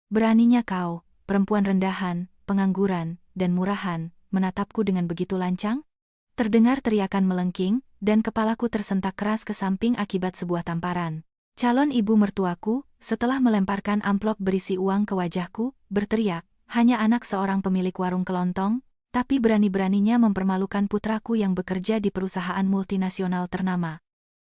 Beraninya kau, perempuan rendahan, pengangguran, dan murahan, menatapku dengan begitu lancang? Terdengar teriakan melengking, dan kepalaku tersentak keras ke samping akibat sebuah tamparan. Calon ibu mertuaku, setelah melemparkan amplop berisi uang ke wajahku, berteriak, hanya anak seorang pemilik warung kelontong, tapi berani-beraninya mempermalukan putraku yang bekerja di perusahaan multinasional ternama.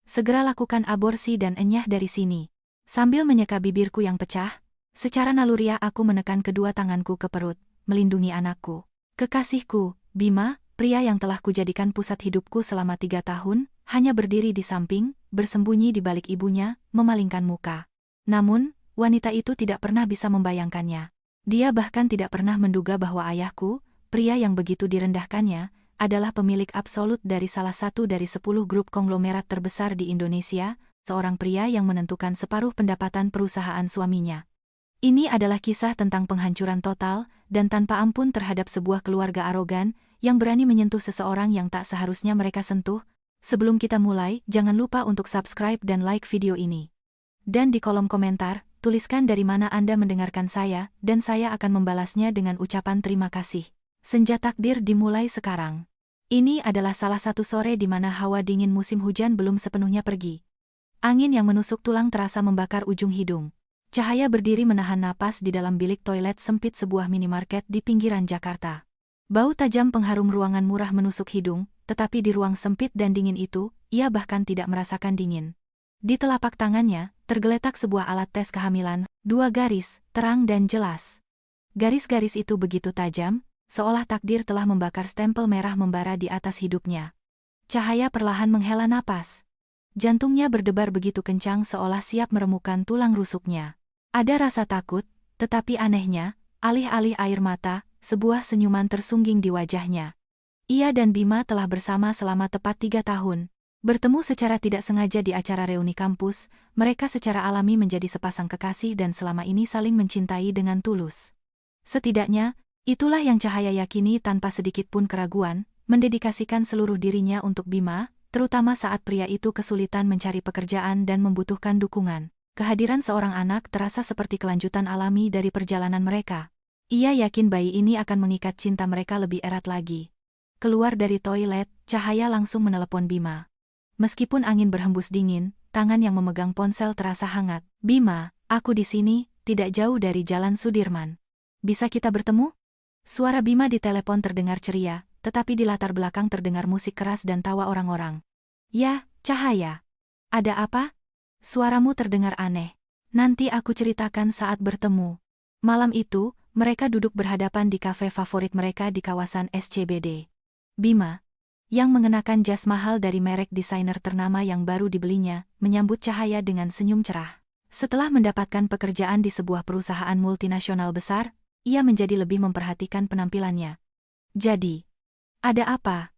Segera lakukan aborsi dan enyah dari sini. Sambil menyeka bibirku yang pecah, secara naluriah aku menekan kedua tanganku ke perut, melindungi anakku. Kekasihku, Bima, pria yang telah kujadikan pusat hidupku selama 3 tahun, hanya berdiri di samping, bersembunyi di balik ibunya, memalingkan muka. Namun, wanita itu tidak pernah bisa membayangkannya. Dia bahkan tidak pernah menduga bahwa ayahku, pria yang begitu direndahkannya, adalah pemilik absolut dari salah satu dari 10 grup konglomerat terbesar di Indonesia, seorang pria yang menentukan separuh pendapatan perusahaan suaminya. Ini adalah kisah tentang penghancuran total dan tanpa ampun terhadap sebuah keluarga arogan yang berani menyentuh seseorang yang tak seharusnya mereka sentuh. Sebelum kita mulai, jangan lupa untuk subscribe dan like video ini. Dan di kolom komentar, tuliskan dari mana Anda mendengarkan saya, dan saya akan membalasnya dengan ucapan terima kasih. Senja takdir dimulai sekarang. Ini adalah salah satu sore di mana hawa dingin musim hujan belum sepenuhnya pergi. Angin yang menusuk tulang terasa membakar ujung hidung. Cahaya berdiri menahan napas di dalam bilik toilet sempit sebuah minimarket di pinggiran Jakarta. Bau tajam pengharum ruangan murah menusuk hidung, tetapi di ruang sempit dan dingin itu, ia bahkan tidak merasakan dingin. Di telapak tangannya, tergeletak sebuah alat tes kehamilan, 2 garis, terang dan jelas. Garis-garis itu begitu tajam, seolah takdir telah membakar stempel merah membara di atas hidupnya. Cahaya perlahan menghela napas. Jantungnya berdebar begitu kencang seolah siap meremukan tulang rusuknya. Ada rasa takut, tetapi anehnya, alih-alih air mata, sebuah senyuman tersungging di wajahnya. Ia dan Bima telah bersama selama tepat 3 tahun. Bertemu secara tidak sengaja di acara reuni kampus, mereka secara alami menjadi sepasang kekasih dan selama ini saling mencintai dengan tulus. Setidaknya, itulah yang Cahaya yakini tanpa sedikit pun keraguan, mendedikasikan seluruh dirinya untuk Bima, terutama saat pria itu kesulitan mencari pekerjaan dan membutuhkan dukungan. Kehadiran seorang anak terasa seperti kelanjutan alami dari perjalanan mereka. Ia yakin bayi ini akan mengikat cinta mereka lebih erat lagi. Keluar dari toilet, Cahaya langsung menelepon Bima. Meskipun angin berhembus dingin, tangan yang memegang ponsel terasa hangat. Bima, aku di sini, tidak jauh dari Jalan Sudirman. Bisa kita bertemu? Suara Bima di telepon terdengar ceria, tetapi di latar belakang terdengar musik keras dan tawa orang-orang. Ya, Cahaya. Ada apa? Suaramu terdengar aneh. Nanti aku ceritakan saat bertemu. Malam itu, mereka duduk berhadapan di kafe favorit mereka di kawasan SCBD. Bima, yang mengenakan jas mahal dari merek desainer ternama yang baru dibelinya, menyambut Cahaya dengan senyum cerah. Setelah mendapatkan pekerjaan di sebuah perusahaan multinasional besar, ia menjadi lebih memperhatikan penampilannya. Jadi, ada apa?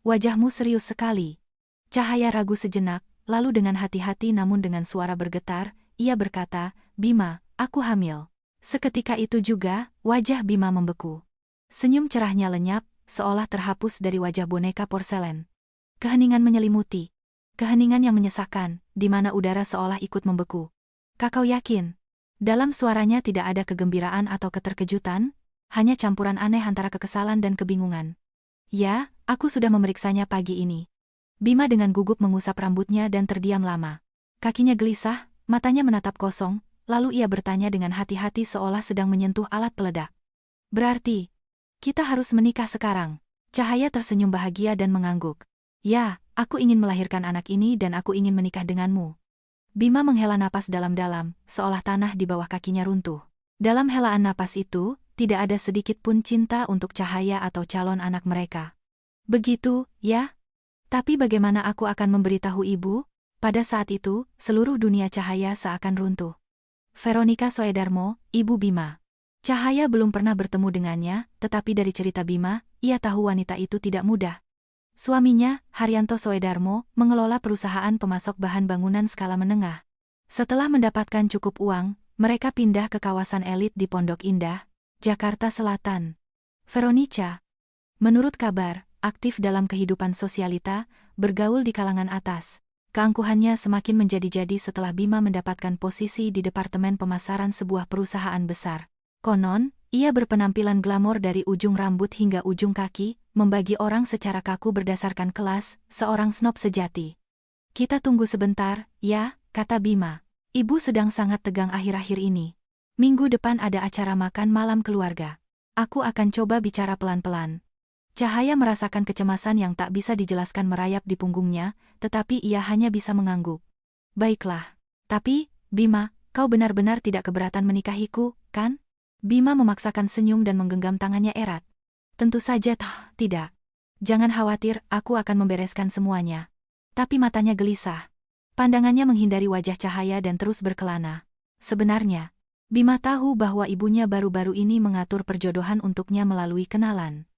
Wajahmu serius sekali. Cahaya ragu sejenak, lalu dengan hati-hati namun dengan suara bergetar, ia berkata, Bima, aku hamil. Seketika itu juga, wajah Bima membeku. Senyum cerahnya lenyap, seolah terhapus dari wajah boneka porselen. Keheningan menyelimuti. Keheningan yang menyesakkan, di mana udara seolah ikut membeku. Kakau yakin? Dalam suaranya tidak ada kegembiraan atau keterkejutan, hanya campuran aneh antara kekesalan dan kebingungan. Ya, aku sudah memeriksanya pagi ini. Bima dengan gugup mengusap rambutnya dan terdiam lama. Kakinya gelisah, matanya menatap kosong, lalu ia bertanya dengan hati-hati seolah sedang menyentuh alat peledak. Berarti, kita harus menikah sekarang. Cahaya tersenyum bahagia dan mengangguk. Ya, aku ingin melahirkan anak ini dan aku ingin menikah denganmu. Bima menghela napas dalam-dalam, seolah tanah di bawah kakinya runtuh. Dalam helaan napas itu, tidak ada sedikit pun cinta untuk Cahaya atau calon anak mereka. Begitu, ya? Tapi bagaimana aku akan memberitahu ibu? Pada saat itu, seluruh dunia Cahaya seakan runtuh. Veronica Soedarmo, ibu Bima. Cahaya belum pernah bertemu dengannya, tetapi dari cerita Bima, ia tahu wanita itu tidak mudah. Suaminya, Haryanto Soedarmo, mengelola perusahaan pemasok bahan bangunan skala menengah. Setelah mendapatkan cukup uang, mereka pindah ke kawasan elit di Pondok Indah, Jakarta Selatan. Veronica, menurut kabar, aktif dalam kehidupan sosialita, bergaul di kalangan atas. Keangkuhannya semakin menjadi-jadi setelah Bima mendapatkan posisi di departemen pemasaran sebuah perusahaan besar. Konon, ia berpenampilan glamor dari ujung rambut hingga ujung kaki, membagi orang secara kaku berdasarkan kelas, seorang snob sejati. "Kita tunggu sebentar, ya," kata Bima. "Ibu sedang sangat tegang akhir-akhir ini. Minggu depan ada acara makan malam keluarga. Aku akan coba bicara pelan-pelan." Cahaya merasakan kecemasan yang tak bisa dijelaskan merayap di punggungnya, tetapi ia hanya bisa mengangguk. "Baiklah. Tapi, Bima, kau benar-benar tidak keberatan menikahiku, kan?" Bima memaksakan senyum dan menggenggam tangannya erat. "Tentu saja tidak. Jangan khawatir, aku akan membereskan semuanya." Tapi matanya gelisah. Pandangannya menghindari wajah Cahaya dan terus berkelana. Sebenarnya, Bima tahu bahwa ibunya baru-baru ini mengatur perjodohan untuknya melalui kenalan.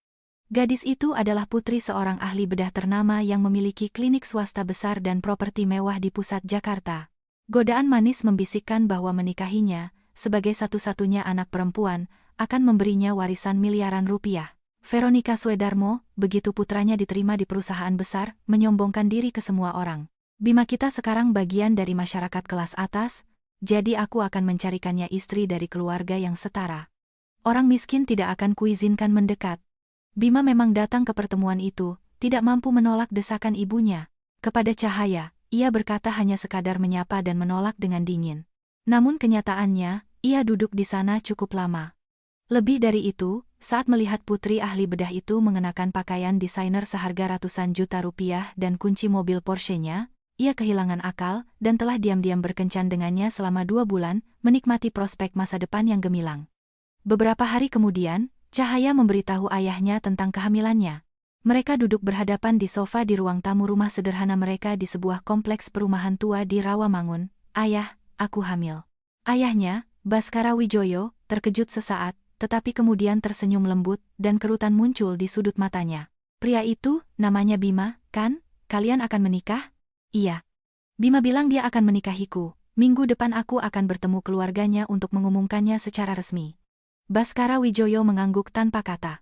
Gadis itu adalah putri seorang ahli bedah ternama yang memiliki klinik swasta besar dan properti mewah di pusat Jakarta. Godaan manis membisikkan bahwa menikahinya, sebagai satu-satunya anak perempuan, akan memberinya warisan miliaran rupiah. Veronica Swedarmo, begitu putranya diterima di perusahaan besar, menyombongkan diri ke semua orang. "Bima kita sekarang bagian dari masyarakat kelas atas, jadi aku akan mencarikannya istri dari keluarga yang setara. Orang miskin tidak akan kuizinkan mendekat." Bima memang datang ke pertemuan itu, tidak mampu menolak desakan ibunya. Kepada Cahaya, ia berkata hanya sekadar menyapa dan menolak dengan dingin. Namun kenyataannya, ia duduk di sana cukup lama. Lebih dari itu, saat melihat putri ahli bedah itu mengenakan pakaian desainer seharga ratusan juta rupiah dan kunci mobil Porsche-nya, ia kehilangan akal dan telah diam-diam berkencan dengannya selama 2 bulan, menikmati prospek masa depan yang gemilang. Beberapa hari kemudian, Cahaya memberitahu ayahnya tentang kehamilannya. Mereka duduk berhadapan di sofa di ruang tamu rumah sederhana mereka di sebuah kompleks perumahan tua di Rawamangun. "Ayah, aku hamil." Ayahnya, Baskara Wijoyo, terkejut sesaat, tetapi kemudian tersenyum lembut dan kerutan muncul di sudut matanya. "Pria itu, namanya Bima, kan? Kalian akan menikah?" "Iya. Bima bilang dia akan menikahiku. Minggu depan aku akan bertemu keluarganya untuk mengumumkannya secara resmi." Baskara Wijoyo mengangguk tanpa kata.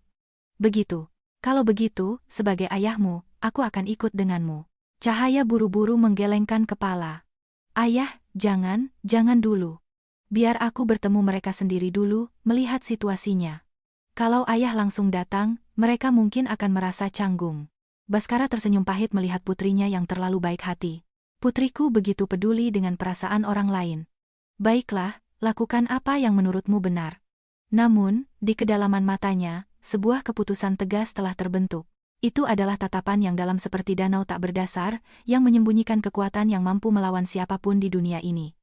"Begitu. Kalau begitu, sebagai ayahmu, aku akan ikut denganmu." Cahaya buru-buru menggelengkan kepala. "Ayah, jangan dulu. Biar aku bertemu mereka sendiri dulu, melihat situasinya. Kalau ayah langsung datang, mereka mungkin akan merasa canggung." Baskara tersenyum pahit melihat putrinya yang terlalu baik hati. "Putriku begitu peduli dengan perasaan orang lain. Baiklah, lakukan apa yang menurutmu benar." Namun, di kedalaman matanya, sebuah keputusan tegas telah terbentuk. Itu adalah tatapan yang dalam seperti danau tak berdasar, yang menyembunyikan kekuatan yang mampu melawan siapapun di dunia ini.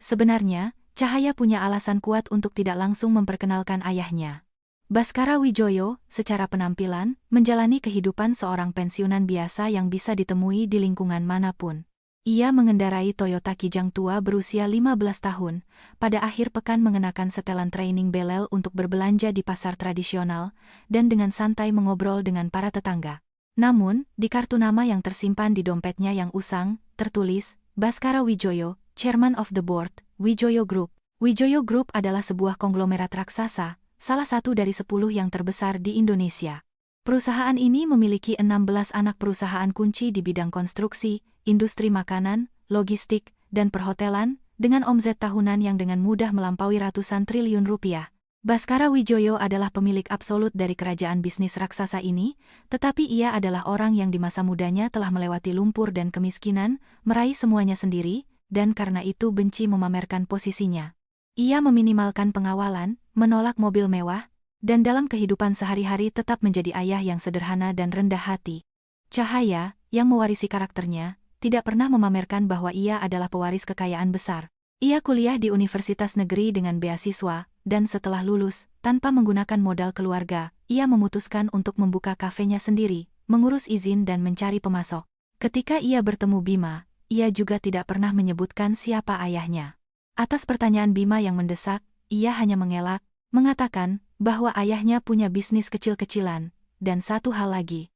Sebenarnya, Cahaya punya alasan kuat untuk tidak langsung memperkenalkan ayahnya. Baskara Wijoyo, secara penampilan, menjalani kehidupan seorang pensiunan biasa yang bisa ditemui di lingkungan manapun. Ia mengendarai Toyota Kijang tua berusia 15 tahun, pada akhir pekan mengenakan setelan training belel untuk berbelanja di pasar tradisional, dan dengan santai mengobrol dengan para tetangga. Namun, di kartu nama yang tersimpan di dompetnya yang usang, tertulis, Baskara Wijoyo, Chairman of the Board, Wijoyo Group. Wijoyo Group adalah sebuah konglomerat raksasa, salah satu dari 10 yang terbesar di Indonesia. Perusahaan ini memiliki 16 anak perusahaan kunci di bidang konstruksi, industri makanan, logistik, dan perhotelan, dengan omset tahunan yang dengan mudah melampaui ratusan triliun rupiah. Baskara Wijoyo adalah pemilik absolut dari kerajaan bisnis raksasa ini, tetapi ia adalah orang yang di masa mudanya telah melewati lumpur dan kemiskinan, meraih semuanya sendiri, dan karena itu benci memamerkan posisinya. Ia meminimalkan pengawalan, menolak mobil mewah, dan dalam kehidupan sehari-hari tetap menjadi ayah yang sederhana dan rendah hati. Cahaya, yang mewarisi karakternya, tidak pernah memamerkan bahwa ia adalah pewaris kekayaan besar. Ia kuliah di universitas negeri dengan beasiswa, dan setelah lulus, tanpa menggunakan modal keluarga, ia memutuskan untuk membuka kafenya sendiri, mengurus izin dan mencari pemasok. Ketika ia bertemu Bima, ia juga tidak pernah menyebutkan siapa ayahnya. Atas pertanyaan Bima yang mendesak, ia hanya mengelak, mengatakan bahwa ayahnya punya bisnis kecil-kecilan, dan satu hal lagi.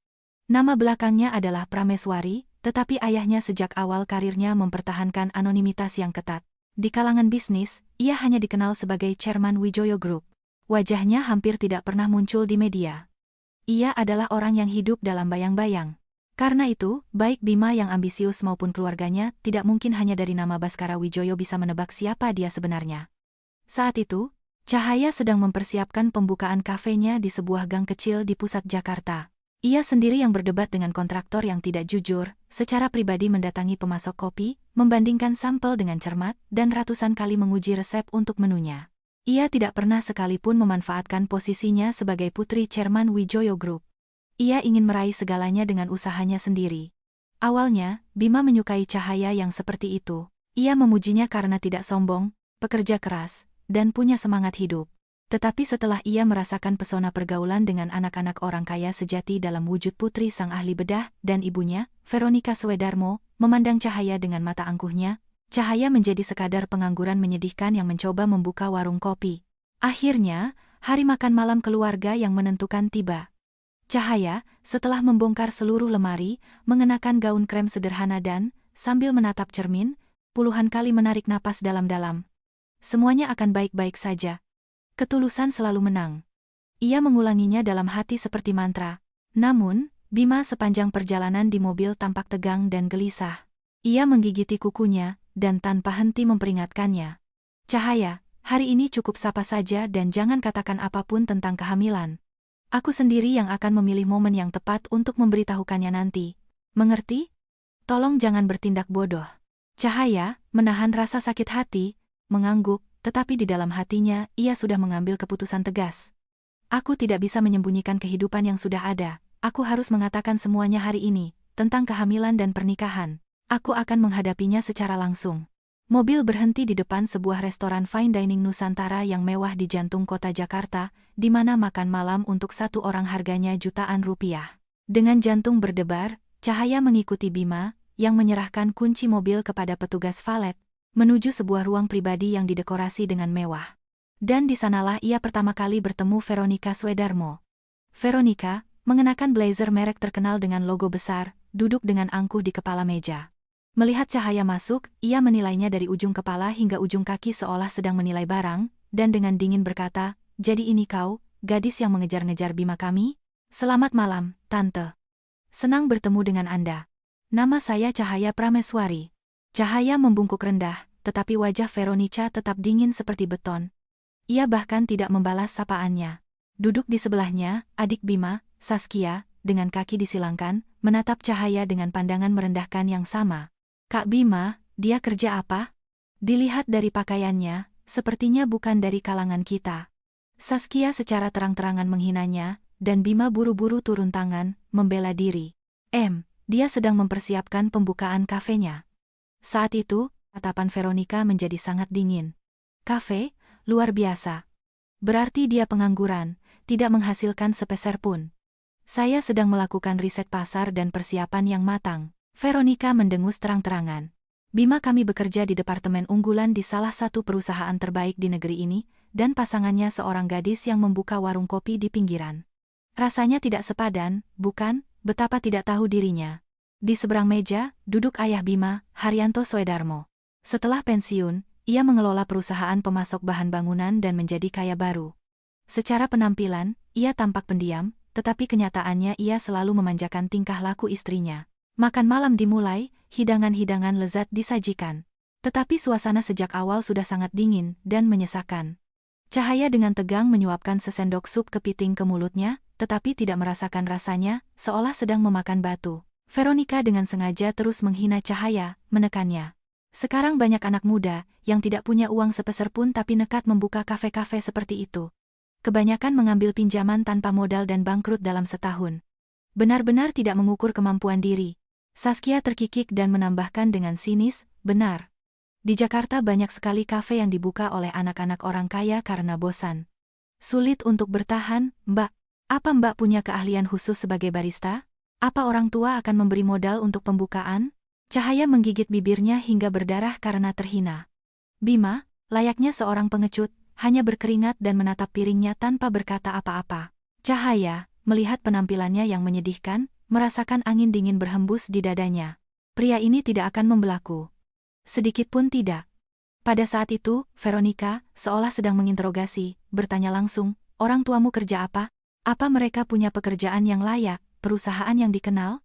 Nama belakangnya adalah Prameswari, tetapi ayahnya sejak awal karirnya mempertahankan anonimitas yang ketat. Di kalangan bisnis, ia hanya dikenal sebagai Chairman Wijoyo Group. Wajahnya hampir tidak pernah muncul di media. Ia adalah orang yang hidup dalam bayang-bayang. Karena itu, baik Bima yang ambisius maupun keluarganya, tidak mungkin hanya dari nama Baskara Wijoyo bisa menebak siapa dia sebenarnya. Saat itu, Cahaya sedang mempersiapkan pembukaan kafenya di sebuah gang kecil di pusat Jakarta. Ia sendiri yang berdebat dengan kontraktor yang tidak jujur, secara pribadi mendatangi pemasok kopi, membandingkan sampel dengan cermat, dan ratusan kali menguji resep untuk menunya. Ia tidak pernah sekalipun memanfaatkan posisinya sebagai putri Chairman Wijoyo Group. Ia ingin meraih segalanya dengan usahanya sendiri. Awalnya, Bima menyukai Cahaya yang seperti itu. Ia memujinya karena tidak sombong, pekerja keras, dan punya semangat hidup. Tetapi setelah ia merasakan pesona pergaulan dengan anak-anak orang kaya sejati dalam wujud putri sang ahli bedah dan ibunya, Veronica Swedarmo, memandang Cahaya dengan mata angkuhnya, Cahaya menjadi sekadar pengangguran menyedihkan yang mencoba membuka warung kopi. Akhirnya, hari makan malam keluarga yang menentukan tiba. Cahaya, setelah membongkar seluruh lemari, mengenakan gaun krem sederhana dan, sambil menatap cermin, puluhan kali menarik napas dalam-dalam. Semuanya akan baik-baik saja. Ketulusan selalu menang. Ia mengulanginya dalam hati seperti mantra. Namun, Bima sepanjang perjalanan di mobil tampak tegang dan gelisah. Ia menggigiti kukunya, dan tanpa henti memperingatkannya. Cahaya, hari ini cukup sapa saja dan jangan katakan apapun tentang kehamilan. Aku sendiri yang akan memilih momen yang tepat untuk memberitahukannya nanti. Mengerti? Tolong jangan bertindak bodoh. Cahaya, menahan rasa sakit hati, mengangguk, tetapi di dalam hatinya, ia sudah mengambil keputusan tegas. Aku tidak bisa menyembunyikan kehidupan yang sudah ada, aku harus mengatakan semuanya hari ini, tentang kehamilan dan pernikahan. Aku akan menghadapinya secara langsung. Mobil berhenti di depan sebuah restoran fine dining Nusantara yang mewah di jantung kota Jakarta, di mana makan malam untuk satu orang harganya jutaan rupiah. Dengan jantung berdebar, Cahaya mengikuti Bima, yang menyerahkan kunci mobil kepada petugas valet, menuju sebuah ruang pribadi yang didekorasi dengan mewah. Dan di sanalah ia pertama kali bertemu Veronica Swedarmo. Veronica, mengenakan blazer merek terkenal dengan logo besar, duduk dengan angkuh di kepala meja. Melihat Cahaya masuk, ia menilainya dari ujung kepala hingga ujung kaki seolah sedang menilai barang, dan dengan dingin berkata, "Jadi ini kau, gadis yang mengejar-ngejar Bima kami? Selamat malam, Tante. Senang bertemu dengan Anda. Nama saya Cahaya Prameswari." Cahaya membungkuk rendah, tetapi wajah Veronica tetap dingin seperti beton. Ia bahkan tidak membalas sapaannya. Duduk di sebelahnya, adik Bima, Saskia, dengan kaki disilangkan, menatap Cahaya dengan pandangan merendahkan yang sama. "Kak Bima, dia kerja apa? Dilihat dari pakaiannya, sepertinya bukan dari kalangan kita." Saskia secara terang-terangan menghinanya, dan Bima buru-buru turun tangan, membela diri. Dia sedang mempersiapkan pembukaan kafenya." Saat itu, tatapan Veronica menjadi sangat dingin. "Kafe? Luar biasa. Berarti dia pengangguran, tidak menghasilkan sepeser pun." "Saya sedang melakukan riset pasar dan persiapan yang matang." Veronica mendengus terang-terangan. "Bima kami bekerja di departemen unggulan di salah satu perusahaan terbaik di negeri ini, dan pasangannya seorang gadis yang membuka warung kopi di pinggiran. Rasanya tidak sepadan, bukan? Betapa tidak tahu dirinya." Di seberang meja, duduk ayah Bima, Haryanto Swedarmo. Setelah pensiun, ia mengelola perusahaan pemasok bahan bangunan dan menjadi kaya baru. Secara penampilan, ia tampak pendiam, tetapi kenyataannya ia selalu memanjakan tingkah laku istrinya. Makan malam dimulai, hidangan-hidangan lezat disajikan. Tetapi suasana sejak awal sudah sangat dingin dan menyesakan. Cahaya dengan tegang menyuapkan sesendok sup kepiting ke mulutnya, tetapi tidak merasakan rasanya, seolah sedang memakan batu. Veronica dengan sengaja terus menghina Cahaya, menekannya. Sekarang banyak anak muda, yang tidak punya uang sepeser pun tapi nekat membuka kafe-kafe seperti itu. Kebanyakan mengambil pinjaman tanpa modal dan bangkrut dalam setahun. Benar-benar tidak mengukur kemampuan diri. Saskia terkikik dan menambahkan dengan sinis, "Benar. Di Jakarta banyak sekali kafe yang dibuka oleh anak-anak orang kaya karena bosan. Sulit untuk bertahan, Mbak. Apa Mbak punya keahlian khusus sebagai barista? Apa orang tua akan memberi modal untuk pembukaan?" Cahaya menggigit bibirnya hingga berdarah karena terhina. Bima, layaknya seorang pengecut, hanya berkeringat dan menatap piringnya tanpa berkata apa-apa. Cahaya, melihat penampilannya yang menyedihkan, merasakan angin dingin berhembus di dadanya. Pria ini tidak akan membelaku. Sedikit pun tidak. Pada saat itu, Veronica, seolah sedang menginterogasi, bertanya langsung, "Orang tuamu kerja apa? Apa mereka punya pekerjaan yang layak, perusahaan yang dikenal?"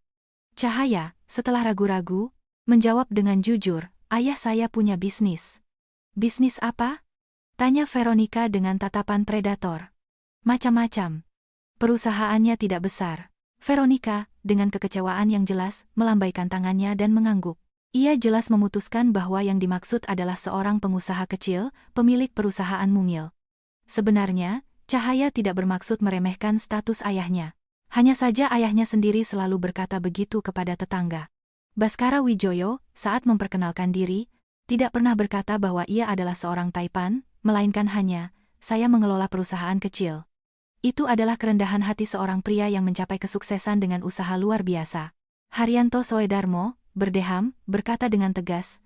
Cahaya, setelah ragu-ragu, menjawab dengan jujur, ayah saya punya bisnis. Bisnis apa? Tanya Veronica dengan tatapan predator. Macam-macam. Perusahaannya tidak besar. Veronica, dengan kekecewaan yang jelas, melambaikan tangannya dan mengangguk. Ia jelas memutuskan bahwa yang dimaksud adalah seorang pengusaha kecil, pemilik perusahaan mungil. Sebenarnya, Cahaya tidak bermaksud meremehkan status ayahnya. Hanya saja ayahnya sendiri selalu berkata begitu kepada tetangga. Baskara Wijoyo, saat memperkenalkan diri, tidak pernah berkata bahwa ia adalah seorang taipan, melainkan hanya, saya mengelola perusahaan kecil. Itu adalah kerendahan hati seorang pria yang mencapai kesuksesan dengan usaha luar biasa. Haryanto Soedarmo, berdeham, berkata dengan tegas,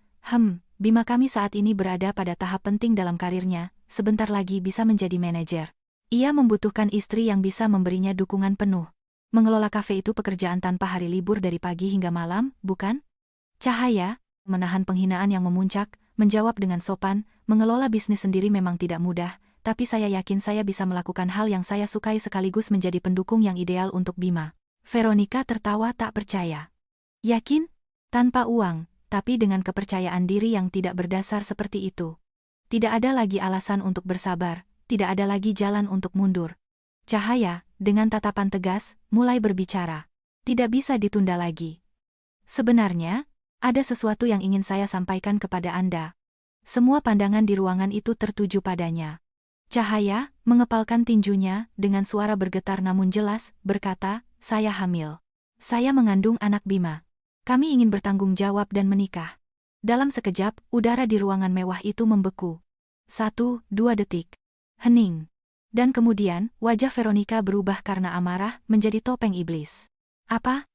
Bima kami saat ini berada pada tahap penting dalam karirnya, sebentar lagi bisa menjadi manajer. Ia membutuhkan istri yang bisa memberinya dukungan penuh. Mengelola kafe itu pekerjaan tanpa hari libur dari pagi hingga malam, bukan? Cahaya, menahan penghinaan yang memuncak, menjawab dengan sopan, mengelola bisnis sendiri memang tidak mudah, tapi saya yakin saya bisa melakukan hal yang saya sukai sekaligus menjadi pendukung yang ideal untuk Bima. Veronica tertawa tak percaya. Yakin? Tanpa uang, tapi dengan kepercayaan diri yang tidak berdasar seperti itu. Tidak ada lagi alasan untuk bersabar, tidak ada lagi jalan untuk mundur. Cahaya, dengan tatapan tegas, mulai berbicara. Tidak bisa ditunda lagi. Sebenarnya, ada sesuatu yang ingin saya sampaikan kepada Anda. Semua pandangan di ruangan itu tertuju padanya. Cahaya, mengepalkan tinjunya, dengan suara bergetar namun jelas, berkata, saya hamil. Saya mengandung anak Bima. Kami ingin bertanggung jawab dan menikah. Dalam sekejap, udara di ruangan mewah itu membeku. 1-2 detik. Hening. Dan kemudian, wajah Veronica berubah karena amarah menjadi topeng iblis. Apa?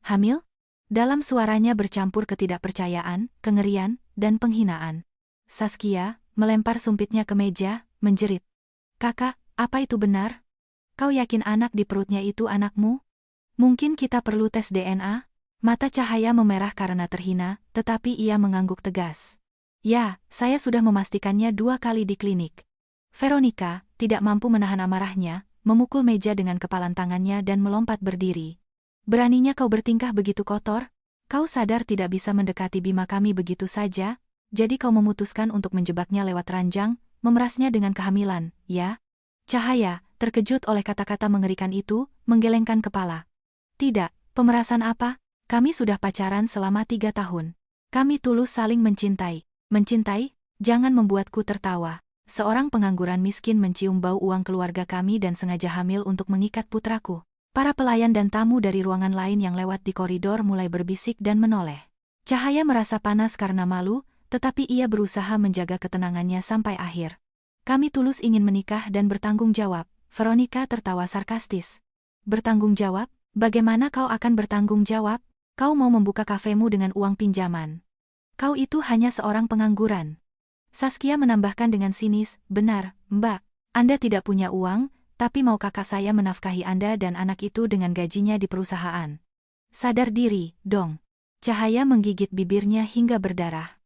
Hamil? Dalam suaranya bercampur ketidakpercayaan, kengerian, dan penghinaan. Saskia, melempar sumpitnya ke meja, menjerit. Kakak, apa itu benar? Kau yakin anak di perutnya itu anakmu? Mungkin kita perlu tes DNA? Mata Cahaya memerah karena terhina, tetapi ia mengangguk tegas. Ya, saya sudah memastikannya 2 kali di klinik. Veronica, tidak mampu menahan amarahnya, memukul meja dengan kepalan tangannya dan melompat berdiri. Beraninya kau bertingkah begitu kotor? Kau sadar tidak bisa mendekati Bima kami begitu saja? Jadi kau memutuskan untuk menjebaknya lewat ranjang, memerasnya dengan kehamilan, ya? Cahaya, terkejut oleh kata-kata mengerikan itu, menggelengkan kepala. Tidak, pemerasan apa? Kami sudah pacaran selama 3 tahun. Kami tulus saling mencintai. Mencintai? Jangan membuatku tertawa. Seorang pengangguran miskin mencium bau uang keluarga kami dan sengaja hamil untuk mengikat putraku. Para pelayan dan tamu dari ruangan lain yang lewat di koridor mulai berbisik dan menoleh. Cahaya merasa panas karena malu, tetapi ia berusaha menjaga ketenangannya sampai akhir. Kami tulus ingin menikah dan bertanggung jawab. Veronica tertawa sarkastis. Bertanggung jawab? Bagaimana kau akan bertanggung jawab? Kau mau membuka kafemu dengan uang pinjaman. Kau itu hanya seorang pengangguran. Saskia menambahkan dengan sinis, benar, Mbak. Anda tidak punya uang, tapi mau kakak saya menafkahi Anda dan anak itu dengan gajinya di perusahaan. Sadar diri, dong. Cahaya menggigit bibirnya hingga berdarah.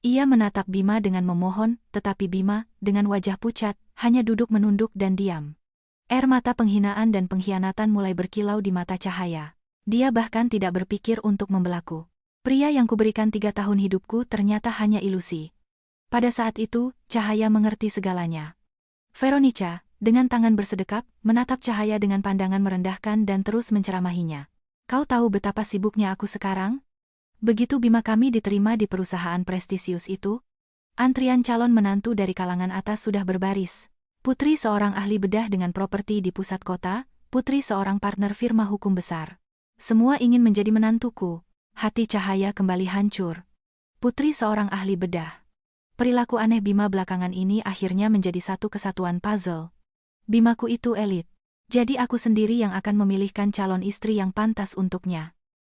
Ia menatap Bima dengan memohon, tetapi Bima, dengan wajah pucat, hanya duduk menunduk dan diam. Air mata penghinaan dan pengkhianatan mulai berkilau di mata Cahaya. Dia bahkan tidak berpikir untuk membelaku. Pria yang kuberikan 3 tahun hidupku ternyata hanya ilusi. Pada saat itu, Cahaya mengerti segalanya. Veronica, dengan tangan bersedekap, menatap Cahaya dengan pandangan merendahkan dan terus menceramahinya. Kau tahu betapa sibuknya aku sekarang? Begitu Bima kami diterima di perusahaan prestisius itu, antrian calon menantu dari kalangan atas sudah berbaris. Putri seorang ahli bedah dengan properti di pusat kota, putri seorang partner firma hukum besar. Semua ingin menjadi menantuku. Hati Cahaya kembali hancur. Putri seorang ahli bedah. Perilaku aneh Bima belakangan ini akhirnya menjadi satu kesatuan puzzle. Bimaku itu elit. Jadi aku sendiri yang akan memilihkan calon istri yang pantas untuknya.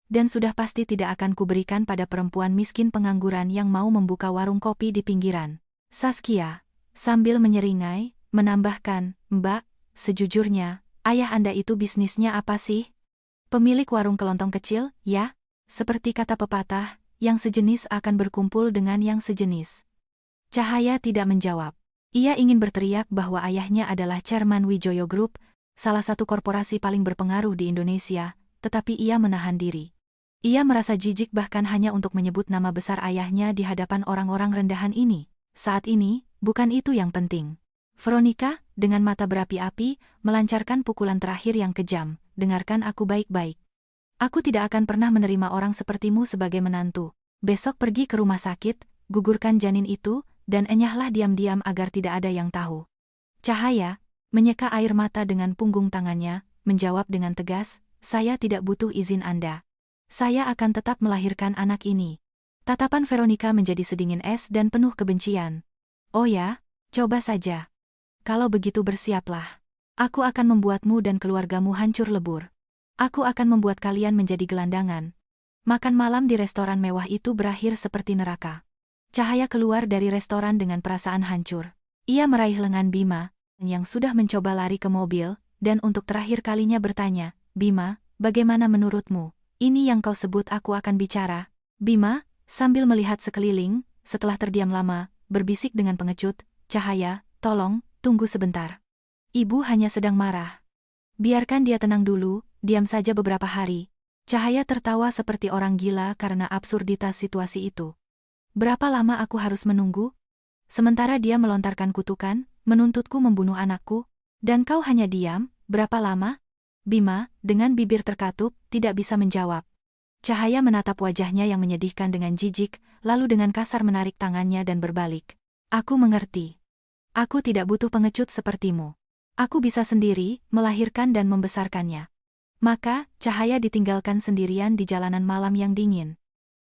Dan sudah pasti tidak akan kuberikan pada perempuan miskin pengangguran yang mau membuka warung kopi di pinggiran. Saskia, sambil menyeringai, menambahkan, Mbak, sejujurnya, ayah Anda itu bisnisnya apa sih? Pemilik warung kelontong kecil, ya? Seperti kata pepatah, yang sejenis akan berkumpul dengan yang sejenis. Cahaya tidak menjawab. Ia ingin berteriak bahwa ayahnya adalah Chairman Wijoyo Group, salah satu korporasi paling berpengaruh di Indonesia, tetapi ia menahan diri. Ia merasa jijik bahkan hanya untuk menyebut nama besar ayahnya di hadapan orang-orang rendahan ini. Saat ini, bukan itu yang penting. Veronica, dengan mata berapi-api, melancarkan pukulan terakhir yang kejam. Dengarkan aku baik-baik. Aku tidak akan pernah menerima orang sepertimu sebagai menantu. Besok pergi ke rumah sakit, gugurkan janin itu, dan enyahlah diam-diam agar tidak ada yang tahu. Cahaya, menyeka air mata dengan punggung tangannya, menjawab dengan tegas, saya tidak butuh izin Anda. Saya akan tetap melahirkan anak ini. Tatapan Veronica menjadi sedingin es dan penuh kebencian. Oh ya, coba saja. Kalau begitu bersiaplah. Aku akan membuatmu dan keluargamu hancur lebur. Aku akan membuat kalian menjadi gelandangan. Makan malam di restoran mewah itu berakhir seperti neraka. Cahaya keluar dari restoran dengan perasaan hancur. Ia meraih lengan Bima, yang sudah mencoba lari ke mobil, dan untuk terakhir kalinya bertanya, Bima, bagaimana menurutmu? Ini yang kau sebut aku akan bicara? Bima, sambil melihat sekeliling, setelah terdiam lama, berbisik dengan pengecut, Cahaya, tolong, tunggu sebentar. Ibu hanya sedang marah. Biarkan dia tenang dulu, diam saja beberapa hari. Cahaya tertawa seperti orang gila karena absurditas situasi itu. Berapa lama aku harus menunggu? Sementara dia melontarkan kutukan, menuntutku membunuh anakku, dan kau hanya diam, berapa lama? Bima, dengan bibir terkatup, tidak bisa menjawab. Cahaya menatap wajahnya yang menyedihkan dengan jijik, lalu dengan kasar menarik tangannya dan berbalik. Aku mengerti. Aku tidak butuh pengecut sepertimu. Aku bisa sendiri, melahirkan dan membesarkannya. Maka, Cahaya ditinggalkan sendirian di jalanan malam yang dingin.